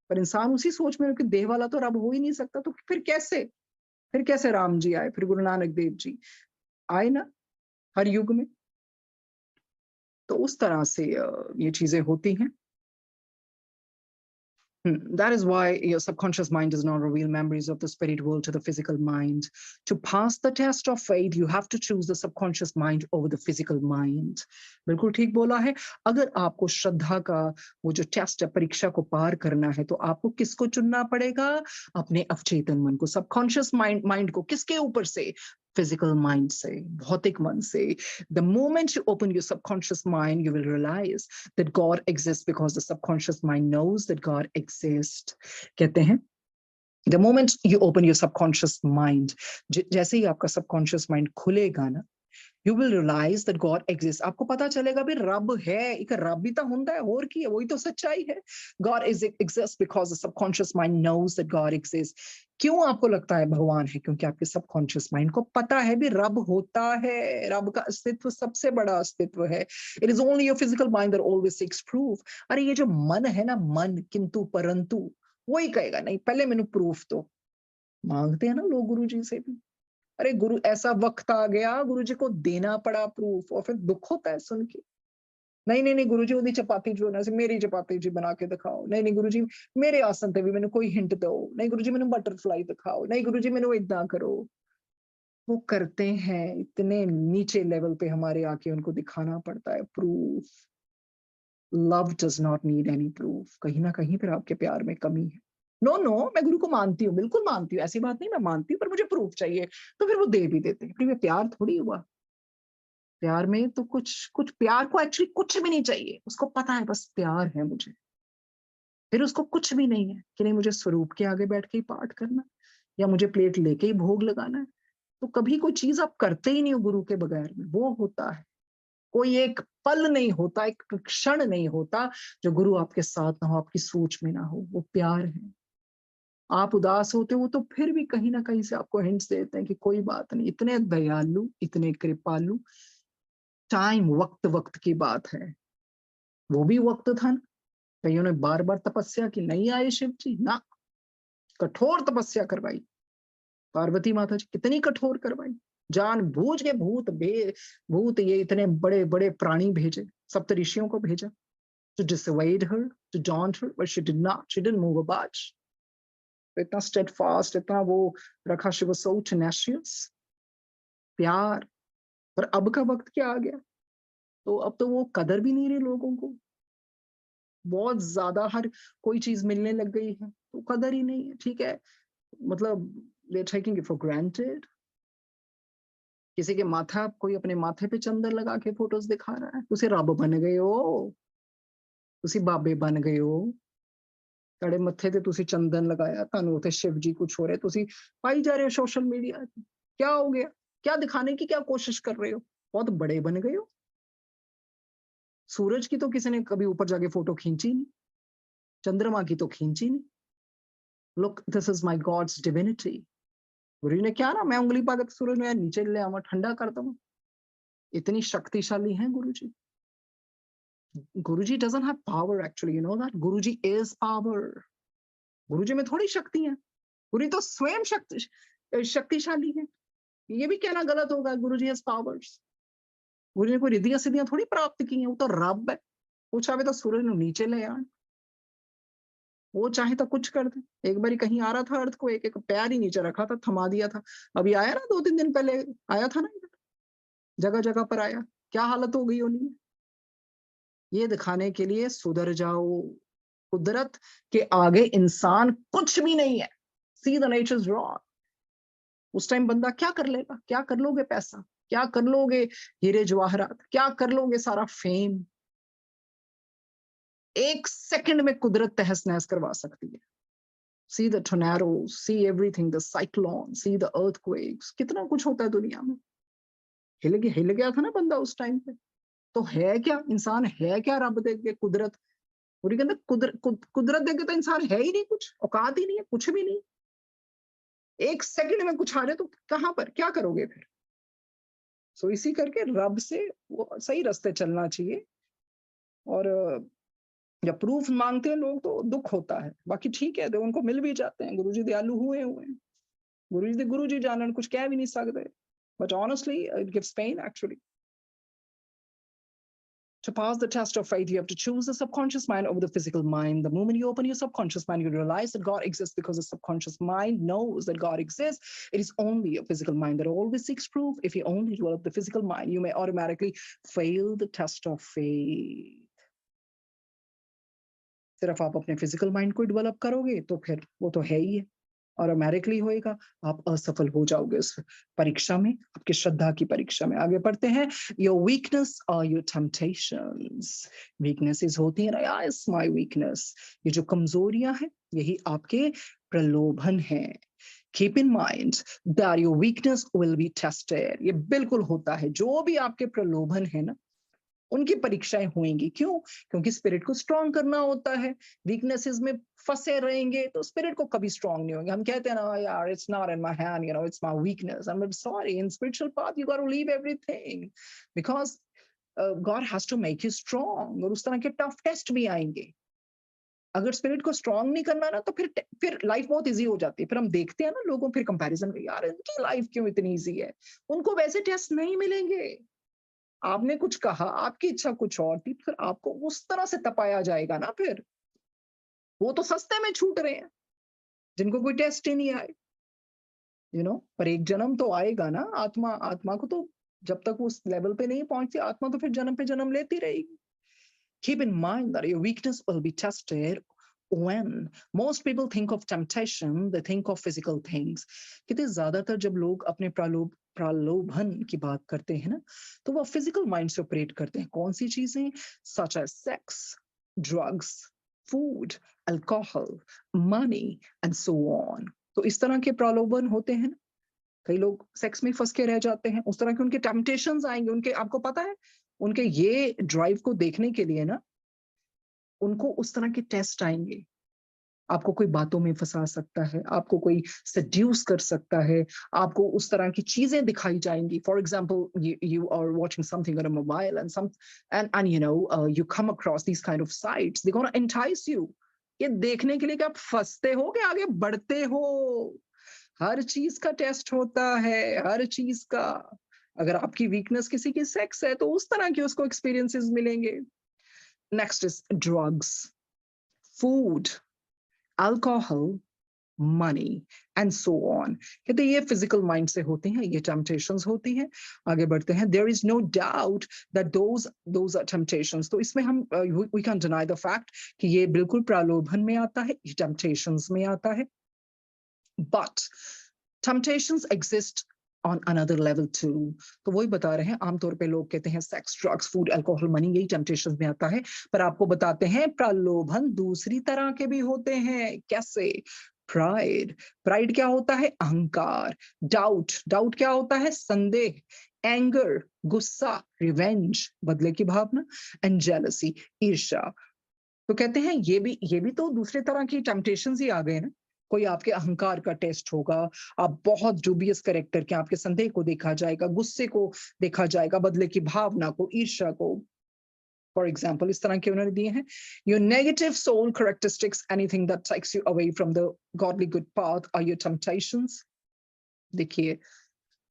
पर इंसान उसी सोच में कि देह वाला तो रब हो ही नहीं सकता तो फिर कैसे राम जी आए फिर गुरु नानक देव जी आए ना हर युग में तो उस तरह से ये चीजें होती हैं That is why your subconscious mind does not reveal memories of the spirit world to the physical mind. To pass the test of faith, you have to choose the subconscious mind over the physical mind. बिल्कुल ठीक बोला है अगर आपको श्रद्धा का वो जो test है परीक्षा को पार करना है तो आपको किसको चुनना पड़ेगा अपने अवचेतन मन को सबकॉन्शियस माइंड को किसके ऊपर से physical mind से भौतिक मन से the moment you open your subconscious mind you will realize that God exists because the subconscious mind knows that God exists कहते हैं the moment you open your subconscious mind जैसे ही आपका subconscious mind खुलेगा ना you will realize that God exists आपको पता चलेगा भी रब है एक रब भी तो होता है और की है वही तो सच्चाई है God exists because the subconscious mind knows that God exists क्यों आपको लगता है भगवान है? क्योंकि आपके सबकॉन्शियस माइंड को पता है भी रब होता है, रब का अस्तित्व सबसे बड़ा अस्तित्व है। It is only your physical mind that always seeks proof. अरे ये जो मन है ना, मन किंतु परंतु, वही कहेगा नहीं पहले मैंने प्रूफ दो। मांगते हैं ना लोग गुरु जी से भी। अरे गुरु, ऐसा वक्त आ गया गुरु जी को देना पड़ा प्रूफ, और फिर दुख होता है सुन के। नहीं नहीं नहीं गुरुजी, ओदी चपाती जो ना मेरी चपाती जी बना के दिखाओ। नहीं नहीं गुरुजी, मेरे आसन ते भी मैंने कोई हिंट दो। नहीं गुरुजी, मैंने बटरफ्लाई दिखाओ। नहीं गुरुजी, मैंने इतना करो। वो करते हैं, इतने नीचे लेवल पे हमारे आके उनको दिखाना पड़ता है proof. Love does not need any proof. कहीं ना कहीं फिर आपके प्यार में कमी है। नो नो, मैं गुरु को मानती हूँ, बिल्कुल मानती हूँ, ऐसी बात नहीं, मैं मानती हूँ, पर मुझे प्रूफ चाहिए। तो फिर वो दे भी देते हैं, फिर ये प्यार थोड़ी हुआ। प्यार में तो कुछ कुछ प्यार को एक्चुअली कुछ भी नहीं चाहिए, उसको पता है बस प्यार है मुझे। फिर उसको कुछ भी नहीं है कि नहीं मुझे स्वरूप के आगे बैठ के ही पाठ करना, या मुझे प्लेट लेके ही भोग लगाना है। तो कभी कोई चीज आप करते ही नहीं हो गुरु के बगैर में, वो होता है। कोई एक पल नहीं होता, एक क्षण नहीं होता जो गुरु आपके साथ ना हो, आपकी सोच में ना हो। वो प्यार है। आप उदास होते हो तो फिर भी कहीं ना कहीं से आपको हिंट्स देते हैं कि कोई बात नहीं, इतने दयालु, इतने कृपालु। टाइम, वक्त वक्त की बात है। वो भी वक्त था ना, कईयों ने बार बार तपस्या की, नहीं आए शिव जी ना, कठोर तपस्या करवाई। पार्वती माता जी कितनी कठोर करवाई, जान बूझ के भूत ये इतने बड़े बड़े प्राणी भेजे, सप्त ऋषियों को भेजा to dissuade her, to daunt her, but she did not. She didn't move a budge. इतना steadfast, इतना वो रखा, she was so tenacious. प्यार। पर अब का वक्त क्या आ गया, तो अब तो वो कदर भी नहीं रही लोगों को। बहुत ज्यादा हर कोई चीज मिलने लग गई है तो कदर ही नहीं है। ठीक है, मतलब they're taking it for granted। किसी के माथा, कोई अपने माथे पे चंदन लगा के फोटोज दिखा रहा है, तुसी रब बन गए हो, तुसी बाबे बन गए हो। ਤੁਹਾਡੇ ਮੱਥੇ ਤੇ ਤੁਸੀਂ ਚੰਦਨ ਲਗਾਇਆ, ਤੁਹਾਨੂੰ ਉਥੇ शिव जी कुछ हो रहे, ਤੁਸੀਂ पाई जा रहे हो सोशल मीडिया। क्या हो गया, क्या दिखाने की क्या कोशिश कर रहे हो, बहुत बड़े बन गए हो। सूरज की तो किसी ने कभी ऊपर जाके फोटो खींची नहीं, चंद्रमा की तो खींची नहीं। Look, this is my God's divinity. गुरु ने क्या ना, मैं उंगली पा के सूरज में नीचे ले आवा, ठंडा कर दूं। इतनी शक्तिशाली हैं guru ji. Guru ji doesn't have power actually, you know that. Guru ji is power. गुरु जी में थोड़ी शक्ति है, गुरु तो स्वयं शक्तिशाली है। ये भी कहना गलत होगा गुरु जी हैज पावर्स। गुरु ने कोई रिद्धियां सिद्धियां थोड़ी प्राप्त की हैं, वो तो रब है। वो चाहे तो सूरज ਨੂੰ नीचे ले आए, वो चाहे तो कुछ कर दे। एक बारी कहीं आ रहा था अर्थ को, एक एक पैर ही नीचे रखा था, थमा दिया था। अभी आया ना, 2-3 दिन पहले आया था ना, जगह जगह पर आया, क्या हालत हो गई होनी। ये दिखाने के लिए सुधर जाओ, कुदरत के आगे इंसान कुछ भी नहीं है। See the natures raw. उस टाइम बंदा क्या कर लेगा, क्या कर लोगे पैसा, क्या कर लोगे हीरे जवाहरात, क्या कर लोगे सारा फेम। एक सेकंड में कुदरत तहस नहस करवा सकती है। See the tornadoes, see everything, the cyclone, see the earthquakes, कितना कुछ होता है दुनिया में। हिल गया था ना बंदा उस टाइम पे। तो है क्या इंसान, है क्या रब दे के कुदरत। पूरी कहते कुदरत देके तो इंसान है ही नहीं, कुछ औकात ही नहीं है, कुछ भी नहीं। एक सेकंड में कुछ आ रहे तो कहां पर क्या करोगे फिर। सो इसी करके रब से वो सही रास्ते चलना चाहिए। और जब प्रूफ मांगते हैं लोग तो दुख होता है, बाकी ठीक है, तो उनको मिल भी जाते हैं। गुरुजी दयालु हुए हुए हैं, गुरुजी जानन कुछ कह भी नहीं सकते। But honestly it gives pain actually. To pass the test of faith, you have to choose the subconscious mind over the physical mind. The moment you open your subconscious mind, you realize that God exists because the subconscious mind knows that God exists. It is only a physical mind that always seeks proof. If you only develop the physical mind, you may automatically fail the test of faith. सिर्फ आप अपने physical mind को develop करोगे तो फिर वो तो है ही है, ऑटोमेटिकली होएगा। आप असफल हो जाओगे उस परीक्षा में, आपकी श्रद्धा की परीक्षा में। आगे पढ़ते हैं। योर वीकनेस और योर टेम्पटेशंस। वीकनेसेस होती है ना, या इट्स माय वीकनेस। ये जो कमजोरियां हैं यही आपके प्रलोभन हैं। Keep in mind that your weakness will be tested. ये बिल्कुल होता है, जो भी आपके प्रलोभन है ना, उनकी परीक्षाएं होंगी। क्यों? क्योंकि स्पिरिट को स्ट्रांग करना होता है। वीकनेसेस में फंसे रहेंगे तो स्पिरिट को कभी स्ट्रांग नहीं होंगे। हम कहते हैं ना यार, it's not in my hand, it's my weakness. I am sorry, in spiritual path you got to leave everything, because God has to make you strong. और उस तरह के टफ टेस्ट भी आएंगे। अगर स्पिरिट को स्ट्रांग नहीं करना ना, तो फिर लाइफ बहुत इजी हो जाती है। फिर हम देखते हैं ना लोगों, फिर कंपैरिजन में, यार इनकी लाइफ क्यों इतनी इजी है, उनको वैसे टेस्ट नहीं मिलेंगे। आपने कुछ कहा, आपकी इच्छा कुछ और थी, फिर आपको उस तरह से तपाया जाएगा ना। फिर वो तो सस्ते में छूट रहे हैं, जिनको कोई टेस्ट ही नहीं आए, पर एक जन्म तो आएगा ना। आत्मा आत्मा को तो जब तक वो उस लेवल पे नहीं पहुंचती, आत्मा तो फिर जन्म पे जन्म लेती रहेगी। Keep in mind that your weakness will be tested when most people think of temptation, they think of physical things. कहते ज्यादातर जब लोग अपने प्रलोभन की बात करते हैं ना, तो वो फिजिकल माइंड से ऑपरेट करते हैं। कौन सी चीजें? Such as sex, drugs, food, alcohol, money and so on. तो इस तरह के प्रलोभन होते हैं ना। कई लोग सेक्स में फंस के रह जाते हैं, उस तरह के उनके टेम्पटेशंस आएंगे। उनके, आपको पता है, उनके ये ड्राइव को देखने के लिए ना, उनको उस तरह के टेस्ट आएंगे। आपको कोई बातों में फंसा सकता है, आपको कोई सेड्यूस कर सकता है, आपको उस तरह की चीजें दिखाई जाएंगी। For example, you are watching something on a mobile and you come across these kind of sites, they're gonna entice you। ये देखने के लिए कि आप फंसते हो कि आगे बढ़ते हो। हर चीज का टेस्ट होता है, हर चीज का। अगर आपकी वीकनेस किसी की सेक्स है, तो उस तरह के उसको एक्सपीरियंसेस मिलेंगे। Next is drugs, food, alcohol, money and so on. कहते हैं ये फिजिकल माइंड से होते हैं, ये टेम्पटेशंस होती हैं। आगे बढ़ते हैं। There is no doubt that those are temptations. तो इसमें हम we can deny the fact कि ये बिल्कुल प्रलोभन में आता है, ये टेम्पटेशंस में आता है। But temptations exist on another level too। तो वही बता रहे हैं, आमतौर पे लोग कहते हैं sex, drugs, food, alcohol, money, यही टेम्पटेशन में आता है। पर आपको बताते हैं प्रलोभन दूसरी तरह के भी होते हैं। कैसे? प्राइड क्या होता है? अहंकार। डाउट क्या होता है? संदेह। एंगर, गुस्सा। रिवेंज, बदले की भावना। एंड जेलसी, ईर्ष्या। तो कहते हैं ये भी तो दूसरे तरह की टेम्पटेशंस ही आ गए ना। कोई आपके अहंकार का टेस्ट होगा, आप बहुत डूबियस कैरेक्टर के, आपके संदेह को देखा जाएगा, गुस्से को देखा जाएगा, बदले की भावना को, ईर्ष्या को। फॉर एग्जाम्पल, इस तरह के उन्होंने दिए हैं। Your negative soul characteristics, anything that takes you away from the godly good path are your temptations. देखिए,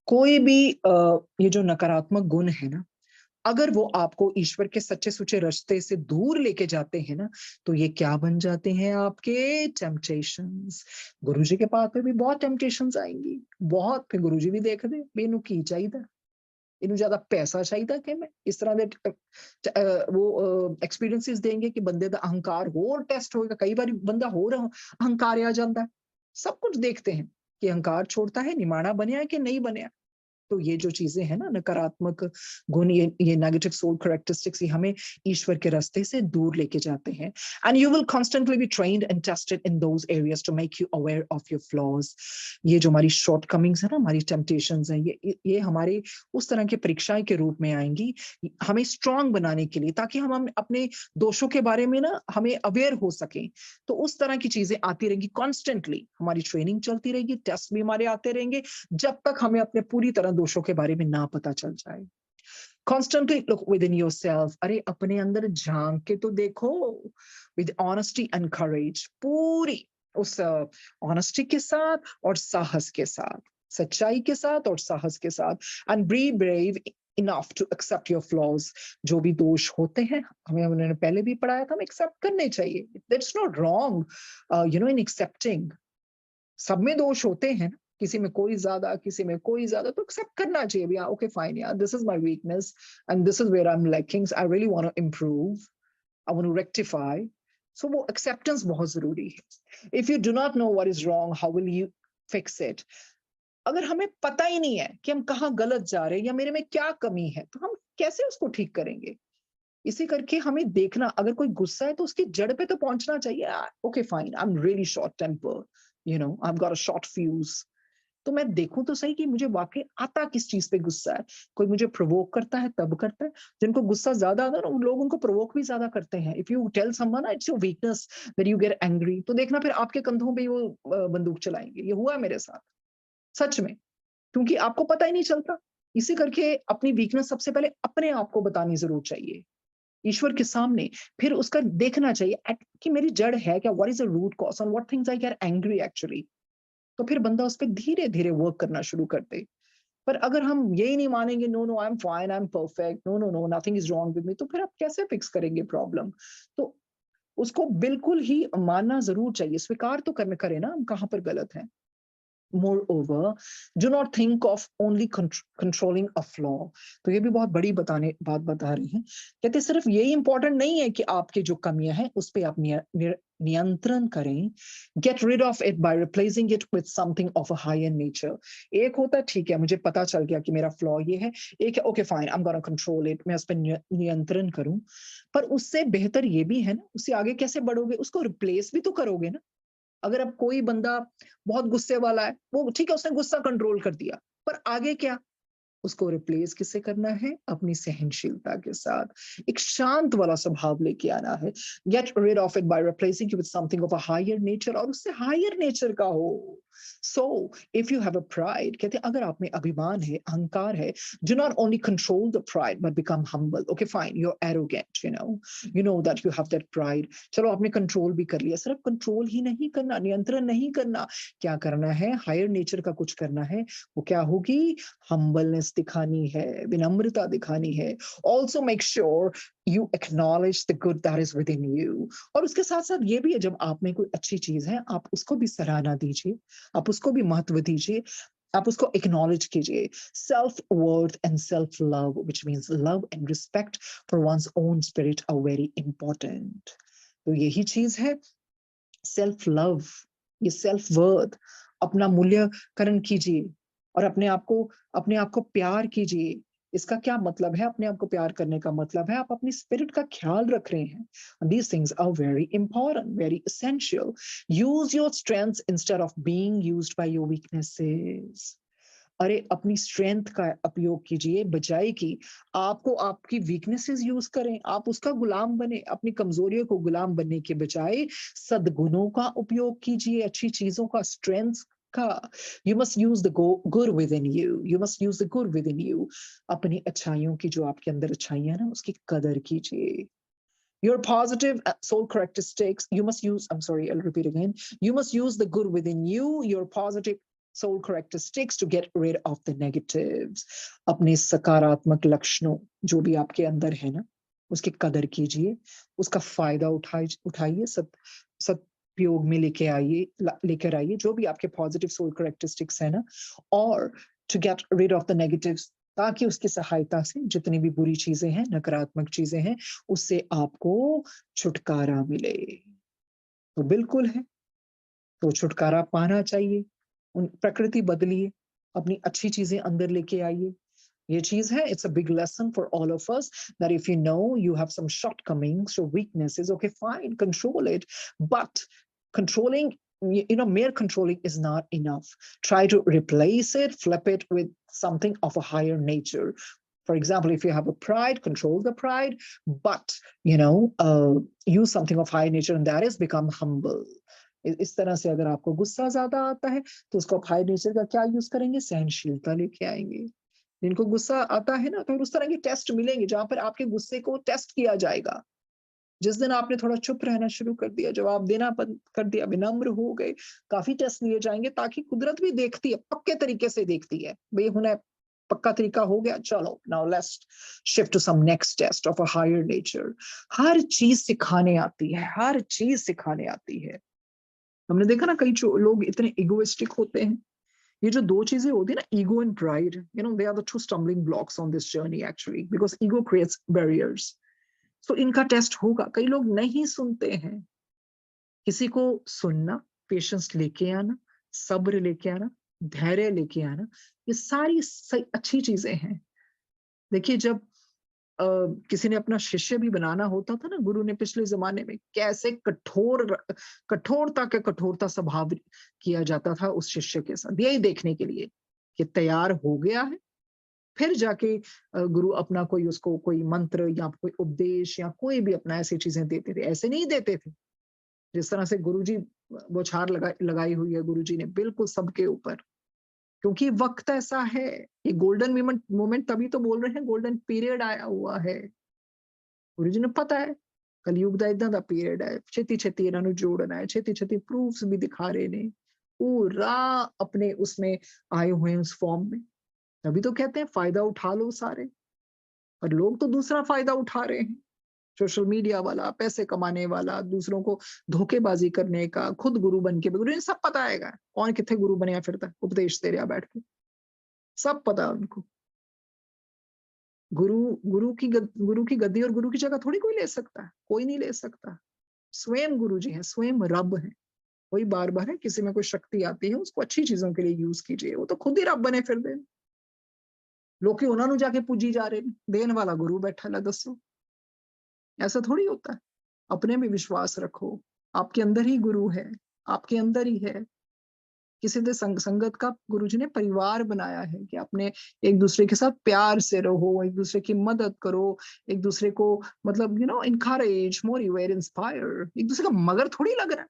कोई भी ये जो नकारात्मक गुण है ना, अगर वो आपको ईश्वर के सच्चे सुचे रास्ते से दूर लेके जाते हैं ना, तो ये क्या बन जाते हैं? आपके टेम्पटेशंस। गुरुजी के पास में भी बहुत टेम्पटेशंस आएंगी, बहुत। फिर गुरुजी भी देख दे, मेनू की चाहिए, इनू ज्यादा पैसा चाहिए कि मैं इस तरह दे वो एक्सपीरियंसेस देंगे कि बंदे दा अहंकार होर टेस्ट होएगा। कई बार बंदा होर अहंकार आ जाता है। सब कुछ देखते हैं कि अहंकार छोड़ता है, निमाणा बनया है कि नहीं बनया। तो ये जो चीजें हैं ना, नकारात्मक गुण, ये नेगेटिव सोल कैरेक्टरिस्टिक्स, ये हमें ईश्वर के रास्ते से दूर लेके जाते हैं। And you will constantly be trained and tested in those areas to make you aware of your flaws. ये जो हमारी शॉर्ट कमिंग्स है ना, हमारी टेम्पटेशंस हैं, ये हमारे उस तरह के परीक्षाएं के रूप में आएंगी, हमें स्ट्रांग बनाने के लिए, ताकि हम अपने दोषों के बारे में ना हमें अवेयर हो सकें। तो उस तरह की चीजें आती रहेंगी कॉन्स्टेंटली, हमारी ट्रेनिंग चलती रहेगी, टेस्ट भी हमारे आते रहेंगे, जब तक हमें अपने पूरी तरह दोषों के बारे में ना पता चल जाए। Constantly look within yourself। अरे अपने अंदर झांक के तो देखो। With honesty and courage। पूरी उस ऑनेस्टी के साथ और साहस के साथ, सच्चाई के साथ और साहस के साथ। And be brave enough to accept your flaws। जो भी दोष होते हैं, हमें उन्होंने पहले भी पढ़ाया था, हमें एक्सेप्ट करने चाहिए। That's not wrong, in accepting। सब में दोष होते हैं, किसी में कोई ज्यादा, किसी में कोई ज्यादा, तो एक्सेप्ट करना चाहिए भैया। ओके फाइन यार, this is my weakness and this is where I am lacking, I really want to improve, I want to rectify. So वो एक्सेप्टेंस बहुत जरूरी है। If you do not know what is wrong, how will you fix it? अगर हमें पता ही नहीं है कि हम कहाँ गलत जा रहे हैं या मेरे में क्या कमी है, तो हम कैसे उसको ठीक करेंगे? इसी करके हमें देखना, अगर कोई गुस्सा है तो उसकी जड़ पे तो पहुंचना चाहिए। Okay fine, I am really short temper, I've got a short fuse। तो मैं देखूं तो सही कि मुझे वाकई आता किस चीज पे गुस्सा है। कोई मुझे प्रोवोक करता है तब करता है। जिनको गुस्सा ज्यादा आता है ना, उन लोग उनको प्रोवोक भी ज्यादा करते हैं। If you tell someone it's your weakness that you get angry, तो देखना फिर आपके कंधों पे ही वो बंदूक चलाएंगे। ये हुआ है मेरे साथ सच में, क्योंकि आपको पता ही नहीं चलता। इसी करके अपनी वीकनेस सबसे पहले अपने आप को बतानी जरूर चाहिए, ईश्वर के सामने। फिर उसका देखना चाहिए कि मेरी जड़ है क्या, what is the root cause, on what things I get angry actually. तो फिर बंदा उस पर धीरे धीरे वर्क करना शुरू कर दे। पर अगर हम यही नहीं मानेंगे, no no I am fine, I am perfect, no no no nothing is wrong with me, तो फिर आप कैसे फिक्स करेंगे प्रॉब्लम। तो उसको बिल्कुल ही मानना जरूर चाहिए, स्वीकार तो करने करे ना हम कहाँ पर गलत है। Moreover, do not think of only controlling a flaw. तो ये भी बहुत बड़ी बात बता रही हैं। कहते सिर्फ यही इंपॉर्टेंट नहीं है कि आपके जो कमियां हैं उस पर आप नियंत्रण करें। Get rid of it by replacing it with something of a higher nature. एक होता है ठीक है, मुझे पता चल गया कि मेरा फ्लॉ ये है। एक है okay fine, I am gonna control it, मैं उस पर नियंत्रण करूं। पर उससे बेहतर ये भी है ना, उससे आगे कैसे बढ़ोगे, उसको रिप्लेस भी तो करोगे ना। अगर अब कोई बंदा बहुत गुस्से वाला है, वो ठीक है उसने गुस्सा कंट्रोल कर दिया, पर आगे क्या, उसको रिप्लेस किससे करना है, अपनी सहनशीलता के साथ। एक शांत वाला स्वभाव लेके आना है। Get rid of it by replacing it with something of a higher nature, और उससे हायर नेचर का हो। So if you have a pride, कहते अगर आप में अभिमान है, अहंकार है, do not only control the pride but become humble. Okay fine, you're arrogant, you know that you have that pride. चलो आपने कंट्रोल भी कर लिया, सिर्फ कंट्रोल ही नहीं करना, नियंत्रण नहीं करना, क्या करना है, हायर नेचर का कुछ करना है। वो क्या होगी, हम्बलनेस दिखानी है, विनम्रता दिखानी है। Also make sure you acknowledge the good that is with in you. और उसके साथ साथ ये भी है, जब आप में कोई अच्छी चीज है आप उसको भी सराहना दीजिए, आप उसको भी महत्व दीजिए, आप उसको एक्नॉलेज कीजिए। Self worth and self love, which means love and respect for one's own spirit, are very important. तो यही चीज है सेल्फ लव, ये सेल्फ वर्थ। अपना मूल्यांकन कीजिए और अपने आप को प्यार कीजिए। इसका क्या मतलब है, अपने आप को प्यार करने का मतलब है आप अपनी स्पिरिट का ख्याल रख रहे हैं। These things are very important, very essential. Use your strengths instead of being used by your weaknesses. अरे अपनी स्ट्रेंथ का उपयोग कीजिए, बजाय कि आपको आपकी वीकनेसेस यूज करें, आप उसका गुलाम बने। अपनी कमजोरियों को गुलाम बनने के बजाय सद्गुणों का उपयोग कीजिए, अच्छी चीजों का, स्ट्रेंथ का। You must use the good with in you, you must use the good with in you. अपनी अच्छाइयों की, जो आपके अंदर अच्छाइयां ना, उसकी कदर कीजिए। Your positive soul characteristics, you must use, I'm sorry, I'll repeat again. You must use the good within you, your positive soul characteristics to get rid of the negatives. अपने सकारात्मक लक्षणों जो भी आपके अंदर है ना, उसकी कदर कीजिए, उसका फायदा उठाइए, सदुपयोग में लेकर आइए जो भी आपके पॉजिटिव सोल करेक्टरिस्टिक्स है ना, और to get rid of the negatives, ताकि उसकी सहायता से जितनी भी बुरी चीजें हैं, नकारात्मक चीजें हैं, उससे आपको छुटकारा मिले। तो बिल्कुल है, तो छुटकारा पाना चाहिए। उन प्रकृति बदलिए, अपनी अच्छी चीजें अंदर लेके आइए। ये चीज है, it's a big lesson for all of us, that if you know you have some shortcomings or weaknesses, okay fine, control it, but controlling, mere controlling is not enough. Try to replace it, flip it with something of a higher nature. For example, if you have a pride, control the pride, but use something of high nature, and that is become humble. इस तरह से अगर आपको गुस्सा ज्यादा आता है तो उसको हाई नेचर का क्या यूज करेंगे, सहनशीलता लेके आएंगे। जिनको गुस्सा आता है ना, तो उस तरह के टेस्ट मिलेंगे जहां पर आपके गुस्से को टेस्ट किया जाएगा। जिस दिन आपने थोड़ा चुप रहना शुरू कर दिया, जवाब देना बंद कर दिया, विनम्र हो गए, काफी टेस्ट लिए जाएंगे, ताकि कुदरत भी देखती है, पक्के तरीके से देखती है, भाई हुने पक्का तरीका हो गया, चलो now let's shift to some next test of a higher nature. हर चीज सिखाने आती है, हर चीज सिखाने आती है। हमने देखा ना, कई लोग इतने इगोइस्टिक होते हैं। ये जो दो चीजें होती है ना, ego and pride, they are the two stumbling blocks on this journey actually, because ego creates barriers. तो इनका टेस्ट होगा। कई लोग नहीं सुनते हैं। किसी को सुनना, पेशेंस लेके आना, सब्र लेके आना, धैर्य लेके आना, ये सारी अच्छी चीजें हैं। देखिए, जब किसी ने अपना शिष्य भी बनाना होता था ना, गुरु ने पिछले ज़माने में कैसे कठोरता के कठोरता स्वभाव किया जाता था उस शिष्य के साथ, यही देखने के लिए कि तैयार हो गया है, फिर जाके गुरु अपना कोई उसको कोई मंत्र या कोई उपदेश या कोई भी अपना ऐसी चीज़ें देते थे। ऐसे नहीं देते थे, जिस तरह से गुरुजी बौछार लगाई हुई है गुरुजी ने बिल्कुल सबके ऊपर। क्योंकि वक़्त ऐसा है, ये गोल्डन मोमेंट मोमेंट तभी तो बोल रहे हैं गोल्डन पीरियड आया हुआ है। गुरु जी ਨੂੰ पता है कलयुग ਦਾ ਏਦਾਂ ਦਾ ਪੀਰੀਅਡ ਹੈ, ਛੇਤੀ-ਛੇਤੀ ਇਹਨਾਂ ਨੂੰ ਜੋੜਨਾ है, ਛੇਤੀ-ਛੇਤੀ प्रूफ्स भी दिखा रहे ने, पूरा अपने उसमें आए हुए हैं उस फॉर्म में। तभी तो कहते हैं फ़ायदा उठा लो सारे, और लोग तो दूसरा फ़ायदा उठा रहे हैं। सोशल मीडिया वाला, पैसे कमाने वाला, दूसरों को धोखेबाज़ी करने का, खुद गुरु बन के गुरु ने सब पता हैगा, कौन कित्थे गुरु बनया फिरदा, उपदेश दे रहा बैठ के, सब पता है उनको। गुरु गुरु की गद्दी और गुरु की जगह थोड़ी कोई ले सकता है, कोई नहीं ले सकता। स्वयं गुरु जी हैं, स्वयं रब हैं। वही बार-बार है, किसी में कोई शक्ति आती है, उसको अच्छी चीज़ों के लिए यूज़ कीजिए, वो तो खुद ही रब बने फिरदे ने। लोकी उन्हां नूं जाके पूजी जा रहे ने, देन वाला गुरु बैठा ला दसो। ऐसा थोड़ी होता है। अपने में विश्वास रखो, आपके अंदर ही गुरु है, आपके अंदर ही है। किसी दे संगत का गुरुजी ने परिवार बनाया है कि आपने एक दूसरे के साथ प्यार से रहो, एक दूसरे की मदद करो, एक दूसरे को मतलब एनकरेज, मोटिवेट, इंस्पायर, एक दूसरे का मगर थोड़ी लग रहा है।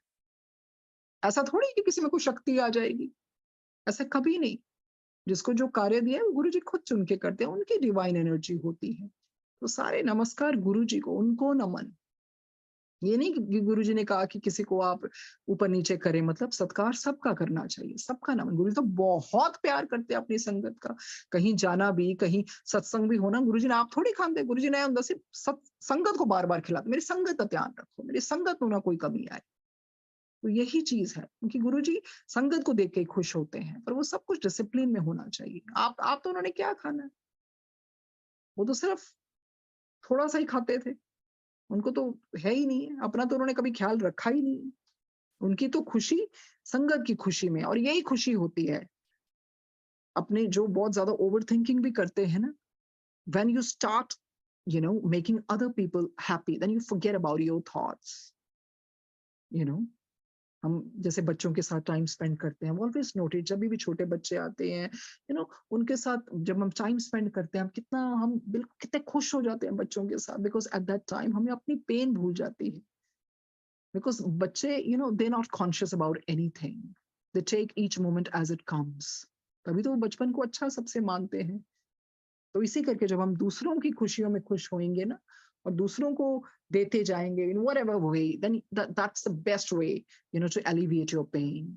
ऐसा थोड़ी कि किसी में कोई शक्ति आ जाएगी, ऐसा कभी नहीं। जिसको जो कार्य दिया है वो गुरुजी खुद चुन के करते हैं, उनकी डिवाइन एनर्जी होती है। तो सारे नमस्कार गुरुजी को, उनको नमन। ये नहीं कि गुरुजी ने कहा कि किसी को आप ऊपर-नीचे करें, मतलब सत्कार सबका करना चाहिए, सबका नमन। गुरुजी तो बहुत प्यार करते हैं अपनी संगत का। कहीं जाना भी, कहीं सत्संग भी होना, गुरुजी ने आप थोड़ी खांदे, गुरुजी ने हुंदा सी संगत को बार-बार खिलाते, मेरी संगत का ध्यान रखो, मेरी संगत में ना कोई कमी आए। तो यही चीज़ है, क्योंकि गुरुजी संगत को देख के ही खुश होते हैं, पर वो सब कुछ डिसिप्लिन में होना चाहिए। आप तो उन्होंने क्या खाना है? वो तो सिर्फ थोड़ा-सा ही खाते थे। उनको तो है ही नहीं है, अपना तो उन्होंने कभी ख्याल रखा ही नहीं है। उनकी तो खुशी संगत की खुशी में, और यही खुशी होती है। अपने जो बहुत ज़्यादा ओवरथिंकिंग भी करते हैं ना, when you start making other people happy, then you forget about your thoughts, you know हम जैसे बच्चों के साथ टाइम स्पेंड करते हैं, ऑलवेज नोटिस जब भी छोटे बच्चे आते हैं, उनके साथ जब हम टाइम स्पेंड करते हैं, हम बिल्कुल कितने खुश हो जाते हैं बच्चों के साथ, बिकॉज़ एट दैट टाइम हमें अपनी पेन भूल जाती है। बिकॉज़ बच्चे they not conscious about anything, they take each moment as it comes. तभी तो वो बचपन को अच्छा सबसे मानते हैं। तो इसी करके जब हम दूसरों की खुशियों में खुश होएंगे ना, और दूसरों को देते जाएंगे इन whatever way, then that's the best way to alleviate your pain।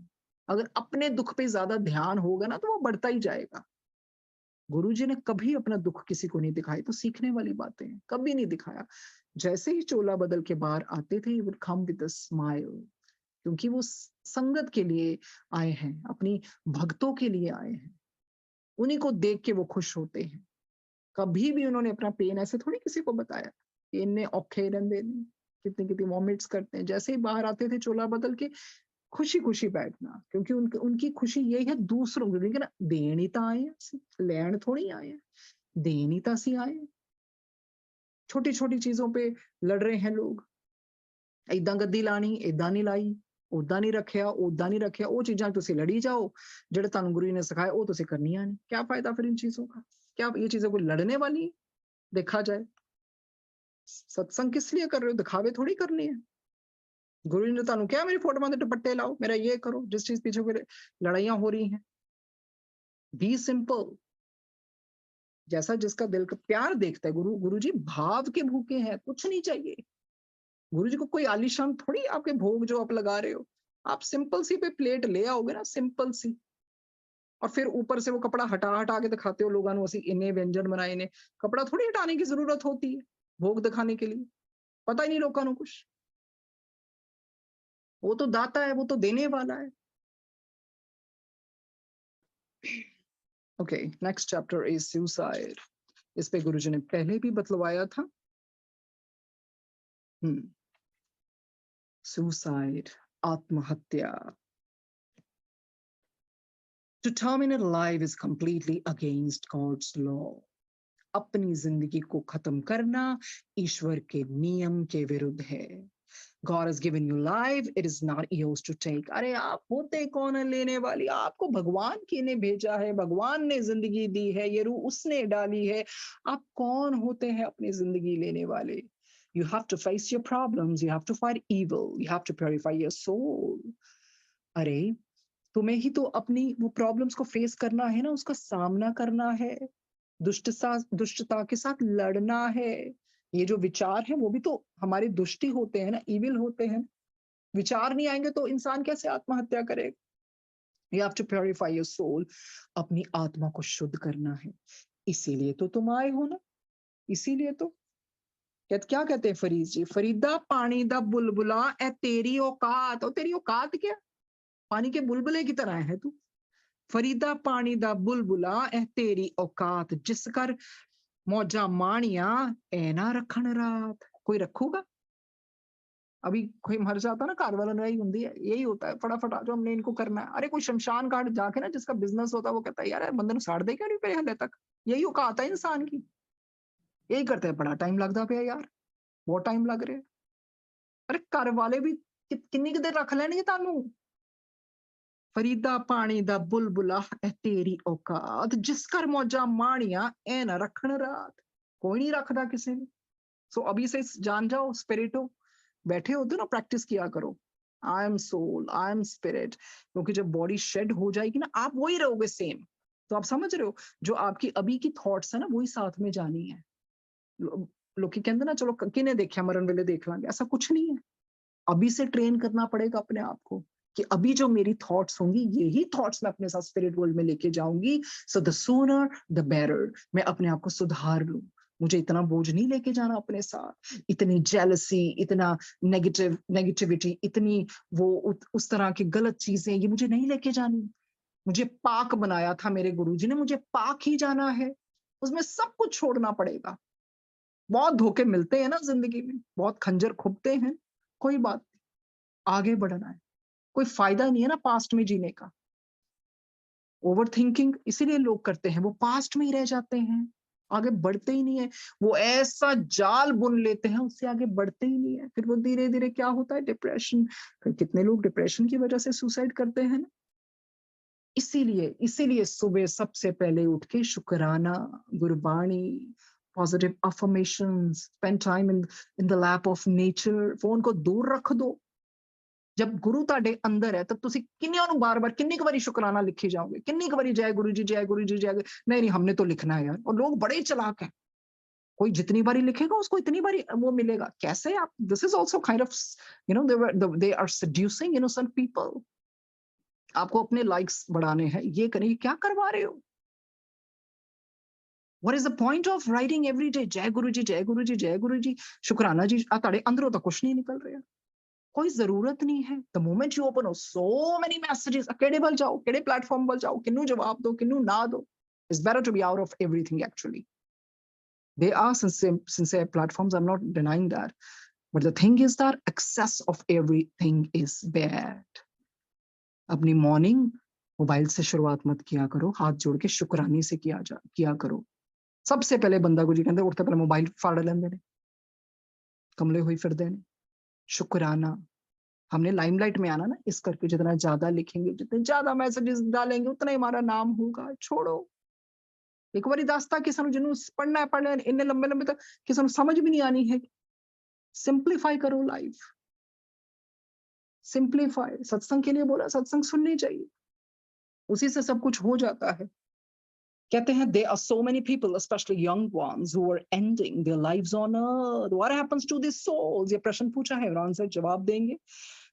अगर अपने दुख पे ज्यादा ध्यान होगा ना, तो वो बढ़ता ही जाएगा। गुरुजी ने कभी अपना दुख किसी को नहीं दिखाई, तो सीखने वाली बातें हैं, कभी नहीं दिखाया। जैसे ही चोला बदल के बाहर आते थे, would come with a smile, क्योंकि वो संगत के लिए आए हैं, अपनी भक्तों के लिए आए हैं, उन्हीं को देख के वो खुश होते हैं। कभी भी उन्होंने अपना पेन ऐसे थोड़ी किसी को बताया कि इनने औखे रहंदे ने, कितनी-कितनी वॉमिट्स करते हैं। जैसे ही बाहर आते थे चोला बदल के, खुशी-खुशी बैठना, क्योंकि उनकी खुशी यही है दूसरों को, लेकिन देन ही तां आए हैं असीं, लैण थोड़ी आए हैं, देन ही तां असीं आए हैं। छोटी-छोटी चीज़ों पे लड़ रहे हैं लोग, ਏਦਾਂ ਗੱਦੀ ਲਾਣੀ, ਏਦਾਂ ਨਹੀਂ ਲਾਈ, ਓਦਾਂ ਨਹੀਂ ਰੱਖਿਆ, ਓਦਾਂ नहीं रखिया, वो चीज़ां ਤੁਸੀਂ लड़ी जाओ, ਜਿਹੜੇ ਤੁਹਾਨੂੰ गुरु ने सिखाया वो ਤੁਸੀਂ करनियां नहीं। क्या फ़ायदा फिर इन चीज़ों का? क्या ये चीज़ें कोई लड़ने वाली हैं? देखा जाए, सत्संग किस लिए कर रहे हो? दिखावे थोड़ी करने हैं। गुरु जी ने ਤੁਹਾਨੂੰ ਕਿਹਾ मेरी फोटोआं ਦੇ दुपट्टे लाओ, मेरा ये करो, जिस चीज़ पीछे कोई लड़ाइयाँ हो रही हैं। बी सिंपल, जैसा जिसका दिल का प्यार देखता है। गुरु जी भाव के भूखे हैं, कुछ नहीं चाहिए। गुरु जी को कोई आलीशान थोड़ी आपके भोग जो आप लगा रहे हो। आप सिंपल सी पे प्लेट ले आओगे ना, सिंपल सी, और फिर ऊपर से वो कपड़ा हटा-हटा के दिखाते हो लोगों को, ਅਸੀਂ इन्ने व्यंजन बनाए ने। कपड़ा थोड़ी हटाने की ज़रूरत होती है, भोग दिखाने के लिए। पता ही नहीं लोगों को कुछ। वो तो दाता है, वो तो देने वाला है। Okay, next chapter is suicide. इस पे गुरुजी ने पहले भी बतलवाया था। सुसाइड, आत्महत्या। To terminate life is completely against God's law. अपनी जिंदगी को खत्म करना ईश्वर के नियम के विरुद्ध है। God has given you life, it is not yours to take. अरे आप होते कौन है लेने वाली? आपको भगवान की ने भेजा है, भगवान ने जिंदगी दी है, ये रूह उसने डाली है। आप कौन होते हैं अपनी जिंदगी लेने वाले? You have to face your problems, you have to fight evil, you have to purify your soul. अरे तुम्हें ही तो अपनी वो प्रॉब्लम्स को फेस करना है ना, उसका सामना करना है, दुष्टता के साथ लड़ना है। ये जो विचार है वो भी तो हमारे दुष्टी होते हैं ना, इविल होते हैं। विचार नहीं आएंगे तो इंसान कैसे आत्महत्या करेगा? You have to purify your soul, अपनी आत्मा को शुद्ध करना है। इसीलिए तो तुम आए हो ना, इसीलिए तो क्या कहते हैं फरीद जी? फरीदा पानी दा बुलबुला ए तेरी औकात। और तेरी औकात क्या? पानी के बुलबुले की तरह है तू। फरीदा पानी दा बुलबुला ए तेरी औकात, जिस कर मौजा माणिया ए ना रखन रात। कोई रखूगा? अभी कोई मर जाता ना, कार वाला नहीं होती है, यही होता है फटाफट जो हमने इनको करना है। अरे कोई शमशान घाट जाके ना, जिसका बिजनेस होता है, वो कहता है यार बंदे ने साड़ दे क्या नहीं पे हले तक। यही औकात है इंसान की, यही करते हैं। बड़ा टाइम लगता पे यार, बहुत टाइम लग रहा है। अरे घर वाले भी किन्नी कि देर रख लेने तानू। फरीदा पानी दा बुलबुला ए तेरी औकात, जिस कर मौजा माणिया ए ना रखन रात। कोई नहीं रखता किसी ने। सो अभी से जान जाओ, स्पिरिट हो, बैठे होते ना, प्रैक्टिस किया करो। I am soul, I am spirit. क्योंकि जब बॉडी शेड हो जाएगी ना, आप वही रहोगे सेम। तो आप समझ रहे हो, जो आपकी अभी की थॉट्स है ना, वही साथ में जानी है। लोग कहते ना चलो किने देखा मरण वेले देख लांगे, ऐसा कुछ नहीं है। अभी से ट्रेन करना पड़ेगा अपने आप को कि अभी जो मेरी थॉट्स होंगी, यही थॉट्स मैं अपने साथ स्पिरिट वर्ल्ड में लेके जाऊंगी। So the sooner the better. मैं अपने आप को सुधार लूं। मुझे इतना बोझ नहीं लेके जाना अपने साथ, इतनी जेलसी, इतना नेगेटिविटी, इतनी वो उस तरह की गलत चीजें, ये मुझे नहीं लेके जानी। मुझे पाक बनाया था मेरे गुरुजी ने, मुझे पाक ही जाना है। उसमें सब कुछ छोड़ना पड़ेगा। बहुत धोखे मिलते हैं ना जिंदगी में, बहुत खंजर खुबते हैं, कोई बात नहीं, आगे बढ़ना है। कोई फायदा नहीं है ना पास्ट में जीने का। ओवर थिंकिंग इसीलिए लोग करते हैं, वो पास्ट में ही रह जाते हैं, आगे बढ़ते ही नहीं है। वो ऐसा जाल बुन लेते हैं, उससे आगे बढ़ते ही नहीं है। फिर वो धीरे धीरे क्या होता है, डिप्रेशन। फिर कितने लोग डिप्रेशन की वजह से सुसाइड करते हैं ना। इसीलिए इसीलिए सुबह सबसे पहले उठ के शुक्राना, Gurbani, positive affirmations, spend time in the lap of nature. Phone को दूर रख दो। जब गुरु ਤੁਹਾਡੇ अंदर है, तब ਤੁਸੀਂ ਕਿੰਨਿਆਂ ਨੂੰ बार-बार किन्नी क बारी शुक्राना लिखी जाओगे, किन्नी क बारी जय गुरु जी, जय गुरु जी, जय नहीं नहीं हमने तो लिखना है यार। और लोग बड़े चालाक हैं, कोई जितनी बारी लिखेगा उसको इतनी बारी वो मिलेगा। कैसे आप, this is also kind of, they are seducing innocent people. आपको अपने लाइक्स बढ़ाने हैं, ये करें, क्या करवा रहे हो? What is the point of writing every day जय गुरु जी, जय गुरु जी, जय गुरु जी, शुक्राना जी? ਤੁਹਾਡੇ ਅੰਦਰੋਂ ਤਾਂ ਕੁਝ ਨਹੀਂ ਨਿਕਲ ਰਿਹਾ। कोई जरूरत नहीं है। The moment you open so many messages, केड़े वल जाओ, केड़े प्लेटफॉर्म वल जाओ, किन्नू जवाब दो, किन्नू ना दो। It's better to be out of everything actually. There are sincere platforms, I'm not denying that, but the thing is that excess of everything is bad. अपनी मॉर्निंग मोबाइल से शुरुआत मत किया करो, हाथ जोड़ के शुक्रानी से किया करो। सबसे पहले बंदा को जी कहते उठते पहले मोबाइल फाड़ लेंदे ने, कमले हुई फिरदे ने। शुक्राना, हमने लाइमलाइट में आना ना, इस करके जितना ज्यादा लिखेंगे, जितने ज्यादा मैसेजेस डालेंगे, उतना ही हमारा नाम होगा। छोड़ो, एक बारी दास्ता किसी ਨੂੰ ਜਿਹਨੂੰ पढ़ना है पढ़ ले, इन्ने लंबे लंबे तक किसी ਨੂੰ समझ भी नहीं आनी है। सिंप्लीफाई करो लाइफ, सिंप्लीफाई। सत्संग के लिए बोला, सत्संग सुननी चाहिए, उसी से सब कुछ हो जाता है। कहते हैं there are so many people, especially young ones, who are ending their lives on earth. What happens to these souls? ये प्रश्न पूछा है, और आंसर जवाब देंगे।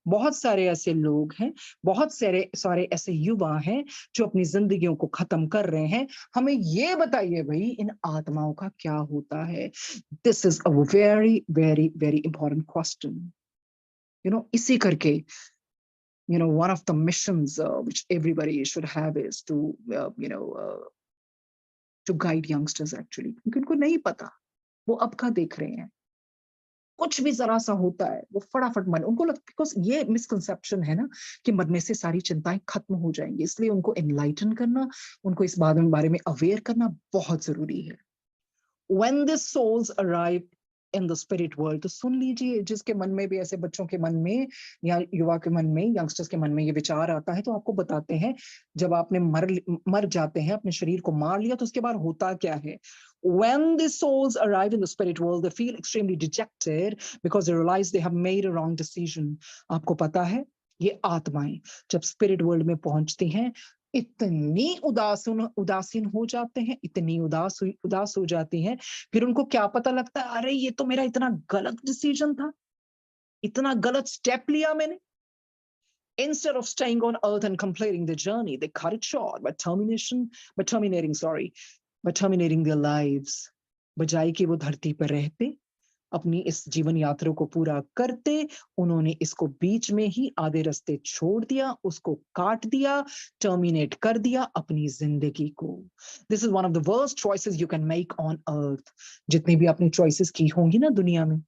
बहुत सारे ऐसे लोग हैं, बहुत सारे ऐसे युवा हैं जो अपनी जिंदगियों को खत्म कर रहे हैं। हमें ये बताइए भाई, इन आत्माओं का क्या होता है? This is a very very very important question. इसी करके one of the missions which everybody should have is to to guide youngsters actually, क्योंकि उनको नहीं पता, वो अब का देख रहे हैं। कुछ भी जरा सा होता है वो फटाफट मन, उनको लगता, बिकॉज ये मिसकंसेप्शन है ना कि मरने से सारी चिंताएं खत्म हो जाएंगी। इसलिए उनको एनलाइटन करना, उनको इस बारे में अवेयर करना बहुत जरूरी है। when the souls arrive in the spirit world, तो सुन लीजिए, जिसके मन में भी ऐसे बच्चों के मन में या युवा के मन में, यंगस्टर्स के मन में ये विचार आता है, तो आपको बताते हैं जब आपने मर जाते हैं, अपने शरीर को मार लिया, तो उसके बाद होता क्या है? When the souls arrive in the spirit world, they feel extremely dejected because they realize they have made a wrong decision. आपको पता है, ये आत्माएं जब स्पिरिट वर्ल्ड में पहुंचती हैं, इतनी उदासीन हो जाते हैं, इतनी उदास हो जाती हैं, फिर उनको क्या पता लगता है, अरे ये तो मेरा इतना गलत डिसीजन था, इतना गलत स्टेप लिया मैंने। Instead of staying on earth and completing the journey, they cut it short by terminating their lives. बजाय कि वो धरती पर रहते, अपनी इस जीवन यात्रा को पूरा करते, उन्होंने इसको बीच में ही आधे रास्ते छोड़ दिया, उसको काट दिया, टर्मिनेट कर दिया अपनी जिंदगी को। This is one of the worst choices you can make on earth. जितनी भी आपने चॉइसेस की होंगी ना दुनिया में,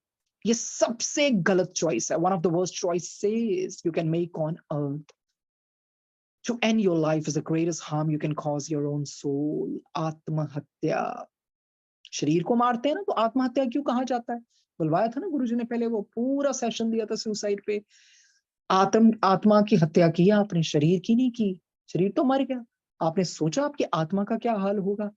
ये सबसे गलत चॉइस है। One of the worst choices you can make on earth. To end your life is the greatest harm you can cause your own soul. आत्महत्या। शरीर को मारते हैं ना, तो आत्महत्या क्यों कहा जाता है? बुलवाया था ना गुरुजी ने, पहले वो पूरा सेशन दिया था सुसाइड पे। आत्मा की हत्या की आपने, शरीर की नहीं की। शरीर तो मर गया, आपने सोचा आपकी आत्मा का क्या हाल होगा?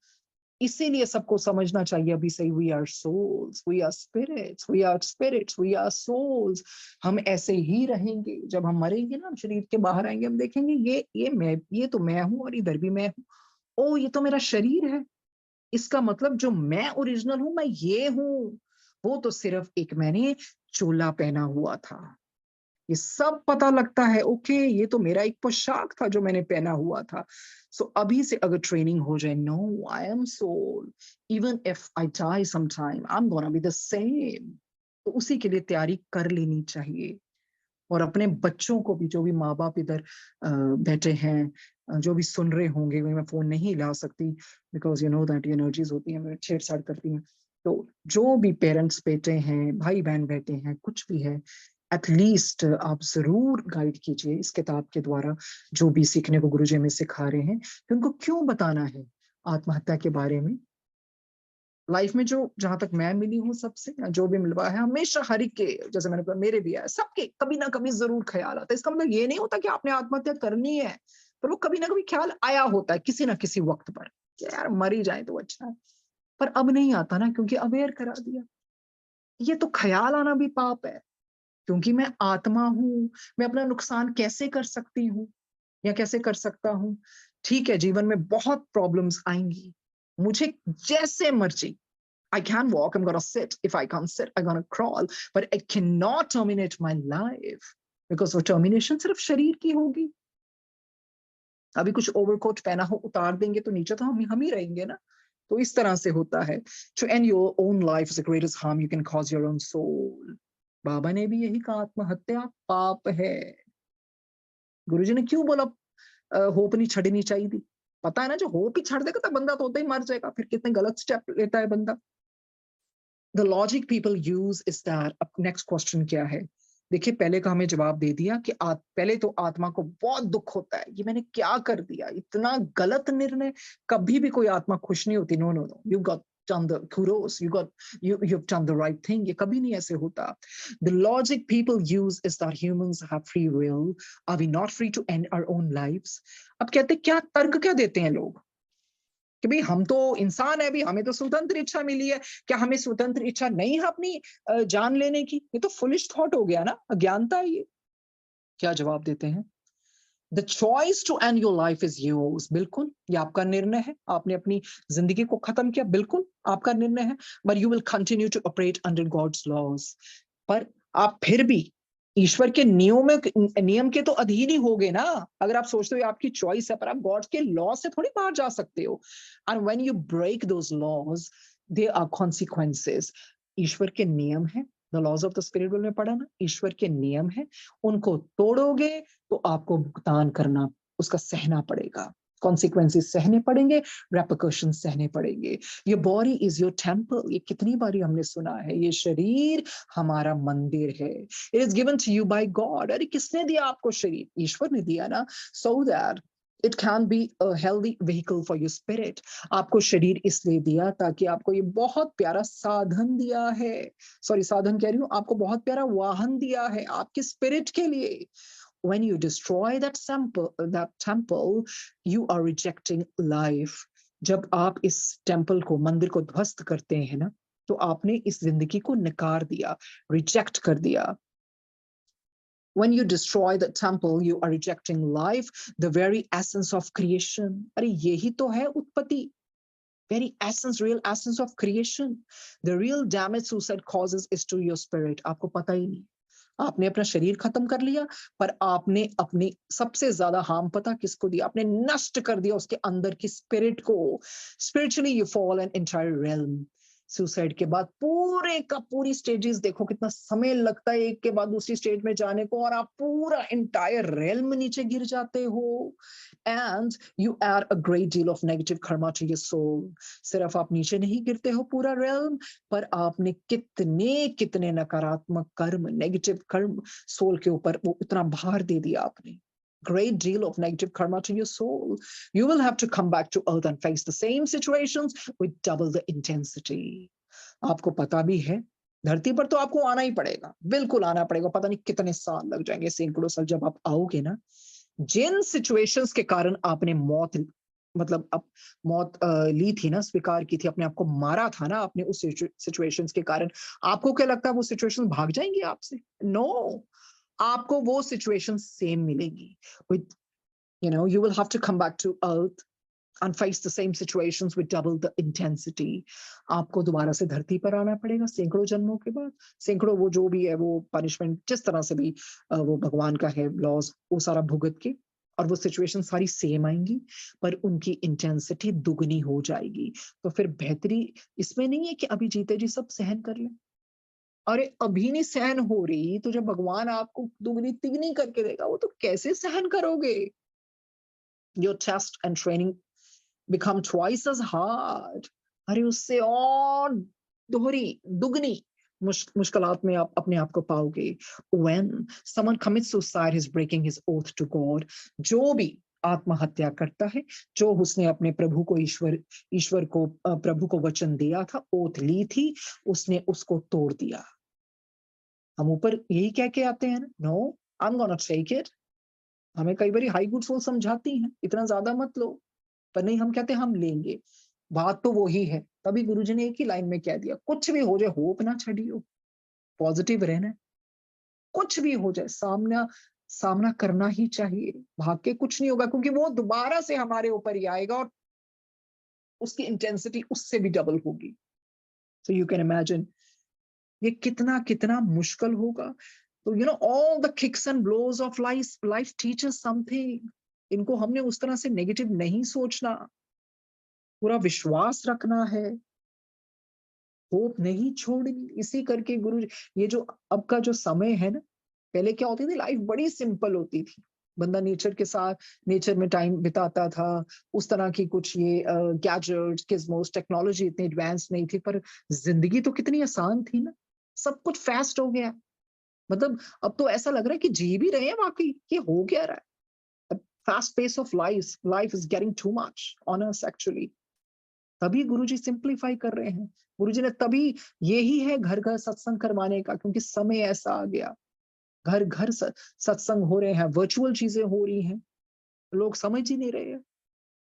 इसीलिए सबको समझना चाहिए अभी से, we are souls, we are spirits, we are spirits, we are souls. हम ऐसे ही रहेंगे, जब हम मरेंगे ना, हम शरीर के बाहर आएंगे, हम देखेंगे ये तो मैं हूं, और इधर भी मैं हूं। ओ, ये तो मेरा शरीर है, इसका मतलब जो मैं ओरिजिनल हूं, मैं ये हूं। वो तो सिर्फ एक मैंने चोला पहना हुआ था। ये सब पता लगता है, ओके ये तो मेरा एक पोशाक था जो मैंने पहना हुआ था। सो अभी से अगर ट्रेनिंग हो जाए, no I am soul, even if I die sometime I am gonna be the same, तो उसी के लिए तैयारी कर लेनी चाहिए। और अपने बच्चों को भी, जो भी माँ बाप इधर बैठे हैं, जो भी सुन रहे होंगे, मैं फोन नहीं ला सकती because you know that energies होती हैं, छेड़छाड़ करती हैं। तो जो भी पेरेंट्स बैठे हैं, भाई बहन बैठे हैं, कुछ भी है, एटलीस्ट आप जरूर गाइड कीजिए इस किताब के द्वारा, जो भी सीखने को गुरुजी हमें सिखा रहे हैं, कि उनको क्यों बताना है आत्महत्या के बारे में। लाइफ में जो, जहां तक मैं मिली हूँ सबसे, जो भी मिलवा है, हमेशा हर एक के, जैसे मैंने कहा मेरे भी है, सबके कभी ना कभी जरूर ख्याल आता है। इसका मतलब ये नहीं होता कि आपने आत्महत्या करनी है, पर वो कभी ना कभी ख्याल आया होता है किसी ना किसी वक्त पर, कि यार मर ही जाए तो अच्छा है। पर अब नहीं आता ना, क्योंकि अवेयर करा दिया। ये तो ख्याल आना भी पाप है, क्योंकि मैं आत्मा हूं, मैं अपना नुकसान कैसे कर सकती हूँ या कैसे कर सकता हूँ? ठीक है, जीवन में बहुत प्रॉब्लम्स आएंगी, मुझे जैसे मर्जी, I can walk, I'm gonna sit. If I can't sit, I'm gonna crawl. But I cannot terminate my life. Because वो termination सिर्फ शरीर की होगी। अभी कुछ ओवरकोट पहना हो, उतार देंगे तो नीचे तो हम ही रहेंगे ना। तो इस तरह से होता है। To end your own life is the greatest harm you can cause your own soul. बाबा ने भी यही कहा, आत्महत्या पाप है। गुरुजी ने क्यों बोला होप नहीं छड़नी चाहिए थी? पता है ना, जो होप ही छड़ देगा तो बंदा तो होता ही मर जाएगा। फिर कितने गलत स्टेप लेता है बंदा। The logic people use is that, अब नेक्स्ट क्वेश्चन क्या है? देखिए, पहले का हमें जवाब दे दिया कि पहले तो आत्मा को बहुत दुख होता है, ये मैंने क्या कर दिया, इतना गलत निर्णय। कभी भी कोई आत्मा खुश नहीं होती। No no no, you got done the kudos, you've done the right thing। ये कभी नहीं ऐसे होता। The logic people use is that humans have free will. Are we not free to end our own lives? अब कहते क्या तर्क क्या देते हैं लोग, कि भाई हम तो इंसान है, भी हमें तो स्वतंत्र इच्छा मिली है, क्या हमें स्वतंत्र इच्छा नहीं है अपनी जान लेने की? ये तो फुलिश थॉट हो गया ना, अज्ञानता है ये। क्या जवाब देते हैं? The choice to end your life is yours. बिल्कुल, ये आपका निर्णय है। आपने अपनी जिंदगी को खत्म किया, बिल्कुल आपका निर्णय है। But you will continue to operate under God's laws. पर आप फिर भी ईश्वर के नियम के तो अधीन ही होगे ना। अगर आप सोचते हो आपकी चॉइस है, पर आप गॉड के लॉ से थोड़ी बाहर जा सकते हो। And when you break those laws, there are consequences. ईश्वर के नियम है, the laws of the spirit world में पढ़ा ना, ईश्वर के नियम है, उनको तोड़ोगे तो आपको भुगतान करना, उसका सहना पड़ेगा। कॉन्सिक्वेंसेस सहने पड़ेंगे, रेपरकशन सहने पड़ेंगे। ये बॉडी इज योर टेम्पल। ये कितनी बारी हमने सुना है, ये शरीर हमारा मंदिर है। It is given to you by God. अरे किसने दिया आपको शरीर? ईश्वर ने दिया ना। So that it can be a healthy vehicle for your spirit. आपको शरीर इसलिए दिया ताकि आपको ये बहुत प्यारा साधन दिया है, सॉरी साधन कह रही हूँ, आपको बहुत प्यारा वाहन दिया है आपके स्पिरिट के लिए। When you destroy that temple, you are rejecting life. जब आप इस टेम्पल को, मंदिर को ध्वस्त करते हैं ना, तो आपने इस जिंदगी को नकार दिया, रिजेक्ट कर दिया। When you destroy the temple, you are rejecting life, the very essence of creation. अरे यही तो है उत्पत्ति, very essence, real essence of creation. The real damage suicide causes is to your spirit. आपको पता ही नहीं। आपने अपना शरीर खत्म कर लिया, पर आपने अपनी सबसे ज्यादा हार्म पता किसको दिया? आपने नष्ट कर दिया उसके अंदर की स्पिरिट को। Spiritually you fall an entire realm. Suicide के बाद पूरे का पूरी स्टेजेस देखो, कितना समय लगता है एक के बाद दूसरी स्टेज में जाने को, और आप पूरा एंटायर रेल्म नीचे गिर जाते हो। And you add a great deal of negative karma to your soul. सिर्फ आप नीचे नहीं गिरते हो पूरा रेल्म, पर आपने कितने कितने नकारात्मक कर्म, नेगेटिव कर्म सोल के ऊपर वो इतना भार दे दिया आपने। Great deal of negative karma to your soul. You will have to come back to earth and face the same situations with double the intensity. आपको पता भी है, धरती पर तो आपको आना ही पड़ेगा, बिल्कुल आना पड़ेगा। पता नहीं कितने साल लग जाएंगे, सैकड़ों साल। जब आप आओगे ना, जिन सिचुएशंस के कारण आपने मौत, मतलब अब मौत ली थी ना, स्वीकार की थी, अपने आप को मारा था ना आपने उस सिचुएशंस के कारण, आपको क्या लगता है वो सिचुएशंस भाग जाएंगी आपसे? नो, आपको वो सिचुएशन सेम मिलेगी। With you will have to come back to earth and face the same situations with double the intensity. आपको दोबारा से धरती पर आना पड़ेगा सैकड़ों जन्मों के बाद। सैकड़ों, वो जो भी है, वो पनिशमेंट जिस तरह से भी वो भगवान का है लॉज, वो सारा भुगत के, और वो सिचुएशन सारी सेम आएंगी, पर उनकी इंटेंसिटी दुगनी हो जाएगी। तो फिर बेहतरी इसमें नहीं है कि अभी जीते जी सब सहन कर लें। अरे अभी नहीं सहन हो रही, तो जब भगवान आपको दुगनी तिगनी करके देगा, वो तो कैसे सहन करोगे? Your test and training become twice as hard. अरे उससे और दोहरी, दुगनी मुश्किलात में आप अपने आप को पाओगे। When someone commits suicide, he's breaking his oath to God. जो भी आत्महत्या करता है, जो उसने अपने प्रभु को, ईश्वर को, प्रभु को वचन दिया था, ओथ ली थी, उसने उसको तोड़ दिया। हम ऊपर यही कह के आते हैं ना, no I am gonna take it. हमें कई बार हाई गुड सोल समझाती हैं, इतना ज्यादा मत लो, पर नहीं, हम कहते हैं हम लेंगे। बात तो वो ही है। तभी गुरुजी ने एक ही लाइन में कह दिया, कुछ भी हो जाए होप ना छड़ियो, पॉजिटिव रहना है। कुछ भी हो जाए, सामना सामना करना ही चाहिए। भाग के कुछ नहीं होगा, क्योंकि वो दोबारा से हमारे ऊपर ही आएगा, और उसकी इंटेंसिटी उससे भी डबल होगी। सो यू कैन इमेजिन ये कितना कितना मुश्किल होगा। तो all the kicks and blows of life, life teaches something. इनको हमने उस तरह से नेगेटिव नहीं सोचना, पूरा विश्वास रखना है, होप नहीं छोड़नी। इसी करके गुरु, ये जो अब का जो समय है ना, पहले क्या होती थी, लाइफ बड़ी सिंपल होती थी। बंदा नेचर के साथ, नेचर में टाइम बिताता था। उस तरह की कुछ ये गैजेट्स, किस्मोस, टेक्नोलॉजी इतनी एडवांस नहीं थी, पर जिंदगी तो कितनी आसान थी ना। सब कुछ फास्ट हो गया। मतलब अब तो ऐसा लग रहा है कि जी भी रहे हैं वाकई, ये हो क्या रहा है। Fast pace of life is getting too much on us actually. तभी गुरुजी सिंप्लीफाई कर रहे हैं। गुरुजी ने तभी, यही है घर घर सत्संग करवाने का, क्योंकि समय ऐसा आ गया। घर घर सत्संग हो रहे हैं, वर्चुअल चीजें हो रही हैं, लोग समझ ही नहीं रहे हैं।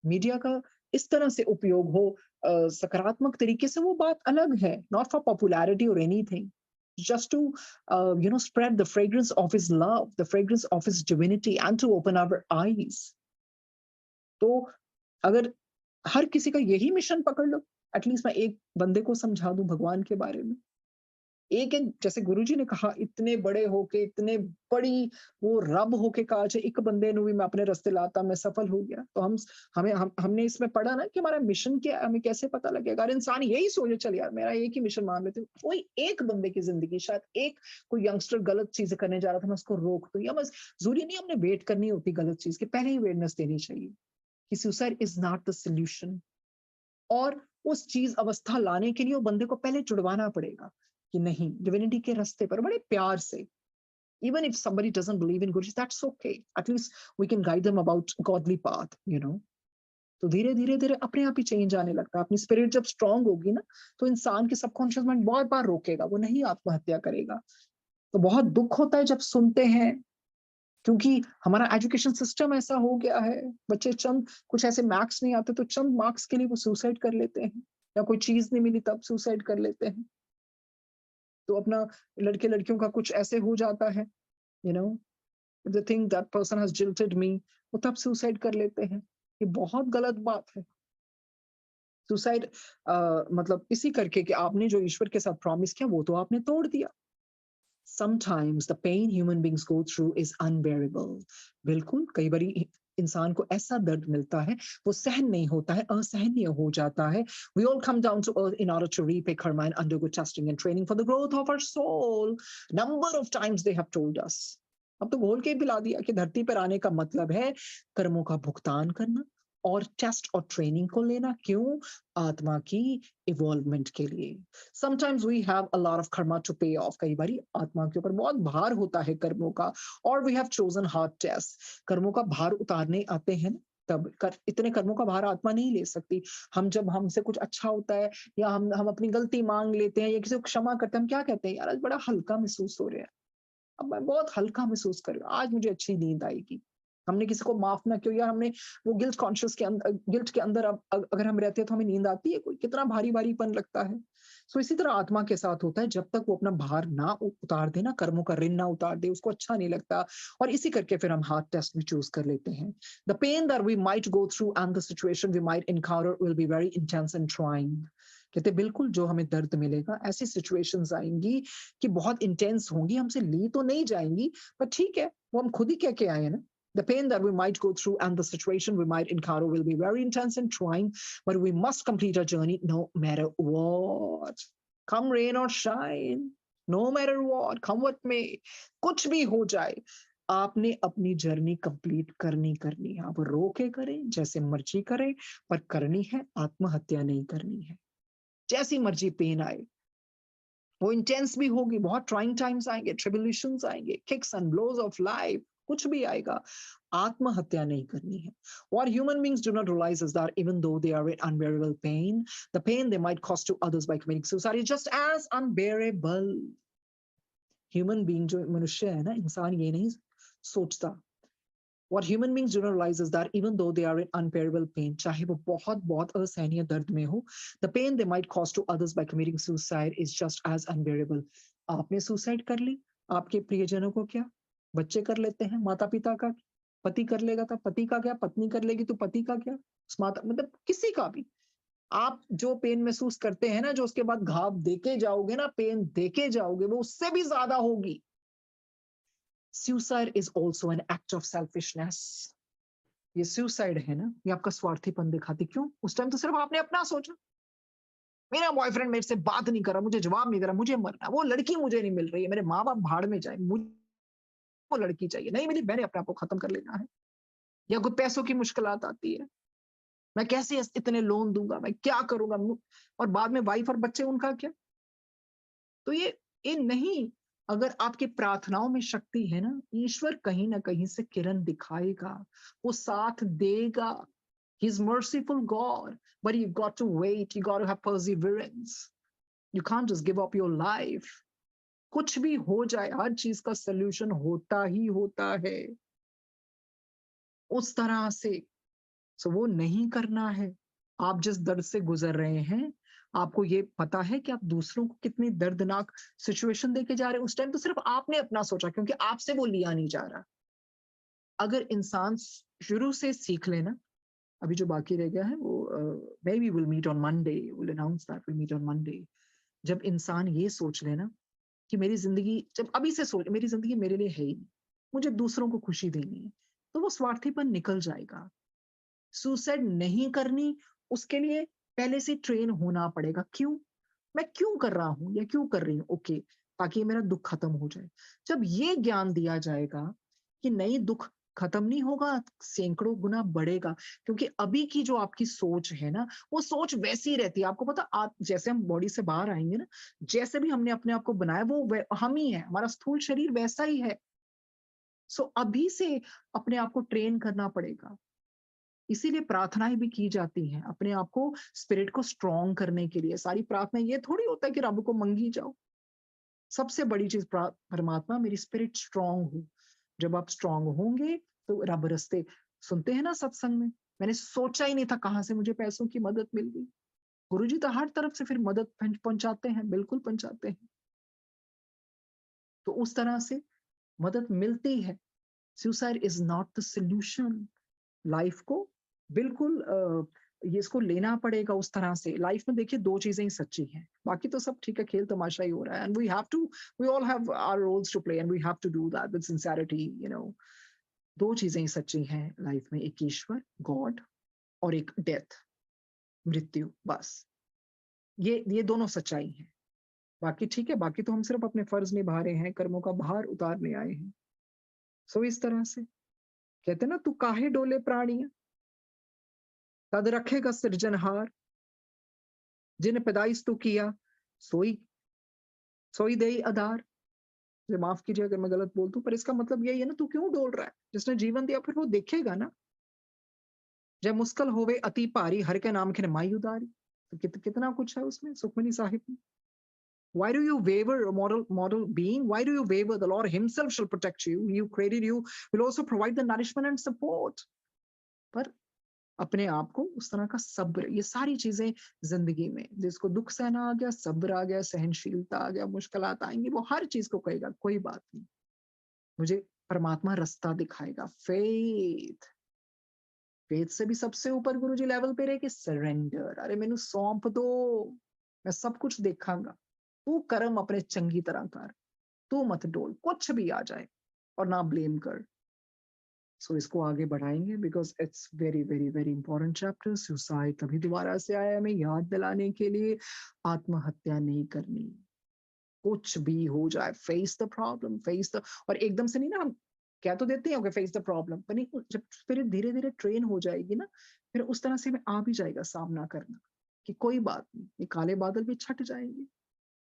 मीडिया का इस तरह से उपयोग हो सकारात्मक तरीके से, वो बात अलग है, नॉट फॉर पॉपुलैरिटी और anything, just to spread the fragrance of his love, the fragrance of his divinity, and to open our eyes. तो अगर हर किसी का यही मिशन पकड़ लो, एटलीस्ट मैं एक बंदे को समझा दूं भगवान के बारे में। एक एक, जैसे गुरुजी ने कहा, इतने बड़े होके, इतने बड़ी वो रब होके कहा, अच्छा एक बंदे नु भी मैं अपने रास्ते लाता, मैं सफल हो गया। तो हमने इसमें पढ़ा ना कि हमारा मिशन क्या है, हमें कैसे पता लगेगा। अगर इंसान यही सोचे, चल यार मेरा एक ही मिशन मान लेते, कोई एक बंदे की जिंदगी, शायद एक कोई यंगस्टर गलत चीजें करने जा रहा था, मैं उसको रोक दूं, या बस जरूरी नहीं हमने वेट करनी होती गलत चीज के, पहले ही अवेयरनेस देनी चाहिए कि suicide is not the solution. और उस चीज अवस्था लाने के लिए वो बंदे को पहले जुड़वाना पड़ेगा कि नहीं, डिविनिटी के रास्ते पर बड़े प्यार से, Even if somebody doesn't believe in good deeds, that's okay. At least we can guide them about godly path, you know. तो धीरे धीरे धीरे अपने आप ही चेंज आने लगता है। अपनी स्पिरिट जब स्ट्रांग होगी ना, तो इंसान की सबकॉन्शियस माइंड बहुत बार रोकेगा, वो नहीं आत्महत्या करेगा। तो बहुत दुख होता है जब सुनते हैं, क्योंकि हमारा एजुकेशन सिस्टम ऐसा हो गया है, बच्चे चंद कुछ ऐसे मार्क्स नहीं आते तो चंद मार्क्स के लिए वो सुसाइड कर लेते हैं, या कोई चीज नहीं मिली तब सुसाइड कर लेते हैं। तो अपना लड़के लड़कियों का कुछ ऐसे हो जाता है, you know, the think that person has jilted me, वो तब सुसाइड कर लेते हैं। ये बहुत गलत बात है। सुसाइड मतलब इसी करके कि आपने जो ईश्वर के साथ प्रॉमिस किया वो तो आपने तोड़ दिया। Sometimes the pain human beings go through is unbearable. बिल्कुल, कई बारी इंसान को ऐसा दर्द मिलता है, वो सहन नहीं होता है, असहनीय हो जाता है। We all come down to earth in order to repay karma and undergo testing and training for the growth of our soul. Number of times they have told us. अब तो बोल के ही पिला दिया कि धरती पर आने का मतलब है कर्मों का भुगतान करना और टेस्ट और ट्रेनिंग को लेना। क्यों? आत्मा की इवॉल्वमेंट के लिए। Sometimes we have a lot of karma to pay off. कई बारी आत्मा के ऊपर बहुत भार होता है कर्मों का, और we have chosen hard tests. कर्मों का भार उतारने आते हैं ना, तब इतने कर्मों का भार आत्मा नहीं ले सकती। हम जब हमसे कुछ अच्छा होता है, या हम अपनी गलती मांग लेते हैं, या किसी को क्षमा करते हैं, हम क्या कहते हैं, यार आज बड़ा हल्का महसूस हो रहा है, अब मैं बहुत हल्का महसूस कर रहा हूँ, आज मुझे अच्छी नींद आएगी। हमने किसी को माफ ना किया, या हमने वो गिल्ट के अंदर अगर हम रहते हैं तो हमें नींद आती है, कोई कितना भारी भारीपन लगता है। सो इसी तरह आत्मा के साथ होता है, जब तक वो अपना भार ना उतार दे ना, कर्मों का ऋण ना उतार दे, उसको अच्छा नहीं लगता, और इसी करके फिर हम हार्ट टेस्ट भी चूज कर लेते हैं। The pain that we might go through and the situation we might encounter will be very intense and trying. कहते बिल्कुल, जो हमें दर्द मिलेगा, ऐसी सिचुएशंस आएंगी कि बहुत इंटेंस होंगी, हमसे ली तो नहीं जाएंगी, पर ठीक है, वो हम खुद ही कह के आए हैं ना। The pain that we might go through and the situation we might encounter will be very intense and trying, but we must complete our journey no matter what. Come rain or shine, no matter what, come what may, कुछ भी हो जाए, आपने अपनी journey complete करनी है। आप रो के करें, जैसे मर्जी करें, पर करनी है, आत्महत्या नहीं करनी है। जैसी मर्जी पेन आए, वो इंटेंस भी होगी, बहुत ट्राइंग टाइम्स आएंगे, ट्रिबुलेशंस आएंगे, kicks and blows of life, कुछ भी आएगा, आत्महत्या नहीं करनी है। What human beings do not realize is that even though they are in unbearable pain, the pain they might cause to others by committing suicide is just as unbearable. Human being जो मनुष्य है ना, इंसान ये नहीं सोचता। What human beings do not realize is that even though they are in unbearable pain, चाहे वो बहुत बहुत असहनीय दर्द में हो, the pain they might cause to others by committing suicide is just as unbearable. आपने सुसाइड कर ली, आपके प्रियजनों को क्या? बच्चे कर लेते हैं, माता पिता का, पति कर लेगा तो पति का क्या, पत्नी कर लेगी तो पति का क्या, माता मतलब किसी का भी। आप जो पेन महसूस करते हैं ना, जो उसके बाद घाव देके जाओगे ना, पेन देके जाओगे, वो उससे भी ज्यादा होगी। Suicide is also an act of selfishness. ये सुसाइड है ना, ये आपका स्वार्थीपन दिखाती। क्यों? उस टाइम तो सिर्फ आपने अपना सोचा, मेरा बॉयफ्रेंड मेरे से बात नहीं कर रहा, मुझे जवाब नहीं दे रहा, मुझे मरना, वो लड़की मुझे नहीं मिल रही है, मेरे माँ बाप भाड़ में जाए, मुझे वो लड़की चाहिए, नहीं मिली, मैंने अपने आप को खत्म कर लेना है। या कोई पैसों की मुश्किलात आती है, मैं कैसे इतने लोन दूंगा, मैं क्या करूंगा, और बाद में वाइफ और बच्चे, उनका क्या? तो ये नहीं। अगर आपकी प्रार्थनाओं में शक्ति है ना, ईश्वर कहीं ना कहीं से किरण दिखाएगा, वो साथ देगा। He's merciful God, but you've got to wait, you got to have perseverance. You can't just give up your life. कुछ भी हो जाए, हर चीज का सलूशन होता ही होता है उस तरह से। सो वो नहीं करना है। आप जिस दर्द से गुजर रहे हैं, आपको ये पता है कि आप दूसरों को कितनी दर्दनाक सिचुएशन देके जा रहे हैं। उस टाइम तो सिर्फ आपने अपना सोचा, क्योंकि आपसे वो लिया नहीं जा रहा। अगर इंसान शुरू से सीख लेना, अभी जो बाकी रह गया है वो maybe will meet on Monday, will announce that we meet on Monday. जब इंसान ये सोच लेना कि मेरी जिंदगी, जब अभी से सोच मेरी जिंदगी मेरे लिए है ही नहीं, मुझे दूसरों को खुशी देनी है, तो वो स्वार्थीपन निकल जाएगा। सुसाइड नहीं करनी, उसके लिए पहले से ट्रेन होना पड़ेगा। क्यों? मैं क्यों कर रहा हूं या क्यों कर रही हूँ? ओके, ताकि ये मेरा दुख खत्म हो जाए। जब ये ज्ञान दिया जाएगा कि नहीं, दुख खत्म नहीं होगा, सैकड़ों गुना बढ़ेगा, क्योंकि अभी की जो आपकी सोच है ना, वो सोच वैसी ही रहती है। आपको पता, आप जैसे हम बॉडी से बाहर आएंगे ना, जैसे भी हमने अपने आप को बनाया, वो हम ही है, हमारा स्थूल शरीर वैसा ही है। सो अभी से अपने आप को ट्रेन करना पड़ेगा। इसीलिए प्रार्थनाएं भी की जाती हैं अपने आप को स्पिरिट को स्ट्रॉन्ग करने के लिए। सारी प्रार्थना ये थोड़ी होता है कि रब को मंगी जाओ। सबसे बड़ी चीज परमात्मा मेरी स्पिरिट स्ट्रांग हो। जब आप स्ट्रांग होंगे तो रब रस्ते सुनते हैं ना सत्संग में। मैंने सोचा ही नहीं था कहां से मुझे पैसों की मदद मिल गई। गुरुजी तो हर तरफ से फिर मदद पहुंचाते हैं, बिल्कुल पहुंचाते हैं। तो उस तरह से मदद मिलती है। Suicide is not the solution. Life को बिल्कुल ये इसको लेना पड़ेगा उस तरह से। लाइफ में देखिए दो चीजें ही सच्ची हैं, बाकी तो सब ठीक है, खेल तमाशा ही हो रहा है। And we all have our roles to play and we have to do that with sincerity, you know. दो चीजें ही सच्ची हैं लाइफ में, एक ईश्वर गॉड और एक डेथ, मृत्यु, बस। ये दोनों सच्चाई हैं। बाकी ठीक है, बाकी तो हम सिर्फ अपने फर्ज निभा रहे हैं, कर्मों का भार उतारने आए हैं। सो इस तरह से कहते ना, तू काहे डोले प्राणिया तद रखेगा सृजनहार, जिन पैदाइश तू किया सोई सोई दे आधार। मुझे माफ कीजिए अगर मैं गलत बोल दूं, पर इसका मतलब यही है ना, तू क्यों डोल रहा है? जिसने जीवन दिया फिर वो देखेगा ना। जब मुश्किल होवे अति भारी, हर के नाम खिन माई उदारी। तो कितना कुछ है उसमें सुखमनी साहिब में। Why do you waver, a moral being? Why do you waver? The Lord Himself shall protect you. You created you, will also provide the nourishment and support. पर अपने आप को उस तरह का सब्र, ये सारी चीजें जिंदगी में, जिसको दुख सहना आ गया, सब्र आ गया, सहनशीलता आ गया, मुश्किलात आएंगी, वो हर चीज को कहेगा कोई बात नहीं, मुझे परमात्मा रास्ता दिखाएगा। फेथ, फेथ से भी सबसे ऊपर गुरुजी लेवल पे रहे कि सरेंडर। अरे मैनू सौंप दो, मैं सब कुछ देखांगा, तू कर्म अपने चंगी तरह कर, तू मत डोल, कुछ भी आ जाए, और ना ब्लेम कर। सो इसको आगे बढ़ाएंगे because it's very very very important chapter. Suicide तभी दोबारा से आया हमें याद दिलाने के लिए, आत्महत्या नहीं करनी। कुछ भी हो जाए, face the problem, face the, और एकदम से नहीं ना, हम क्या तो देते हैं ओके फेस द प्रॉब्लम, पर नहीं, जब फिर धीरे धीरे ट्रेन हो जाएगी ना, फिर उस तरह से हमें आ भी जाएगा सामना करना कि कोई बात नहीं, ये काले बादल भी छट जाएंगे।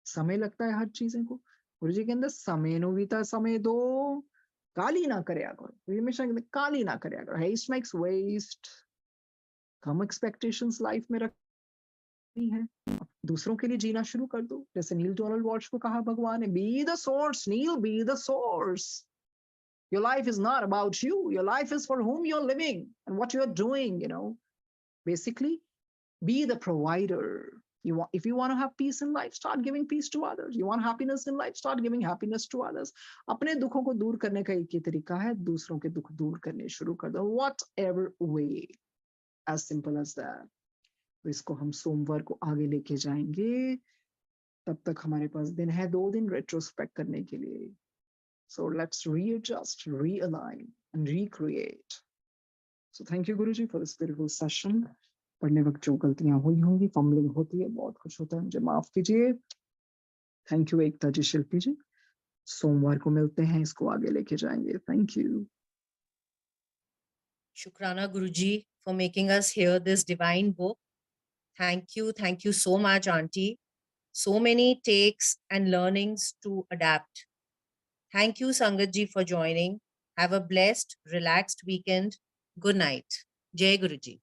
समय लगता है हर चीजें को। गुरु जी कहते समय नु भी समय दो, काली ना करे करो। ये हमेशा कहते काली ना करे करो, हेस्ट मेक्स वेस्ट। कम एक्सपेक्टेशंस लाइफ में रखनी है, दूसरों के लिए जीना शुरू कर दो। जैसे नील डोनाल्ड वॉल्श को कहा भगवान ने, बी द सोर्स नील, be the source. Your life is not about you. Your life is for whom you're living and what you're doing, you know. Basically, be the provider. If you want to have peace in life, start giving peace to others. You want happiness in life, start giving happiness to others. अपने दुखों को दूर करने का एक ही तरीका है, दूसरों के दुख दूर करने शुरू कर दो, whatever way, as simple as that. तो इसको हम सोमवार को आगे लेके जाएंगे। तब तक हमारे पास दिन है 2 दिन रेट्रोस्पेक्ट करने के लिए। So let's readjust, realign, and recreate. So thank you, Guruji, for this beautiful session. पढ़ने वक्त जो गलतियां हुई होंगी, फंबलिंग होती है, बहुत कुछ होता है, मुझे माफ कीजिए। थैंक यू एकता जी, शिल्पी जी। सोमवार को मिलते हैं, इसको आगे लेके जाएंगे। Thank you. Shukrana Guruji for making us hear this divine book. Thank you so much, Auntie. So many takes and learnings to adapt. Thank you, Sangat ji, for joining. Have a blessed, relaxed weekend. Good night. Jai Guruji.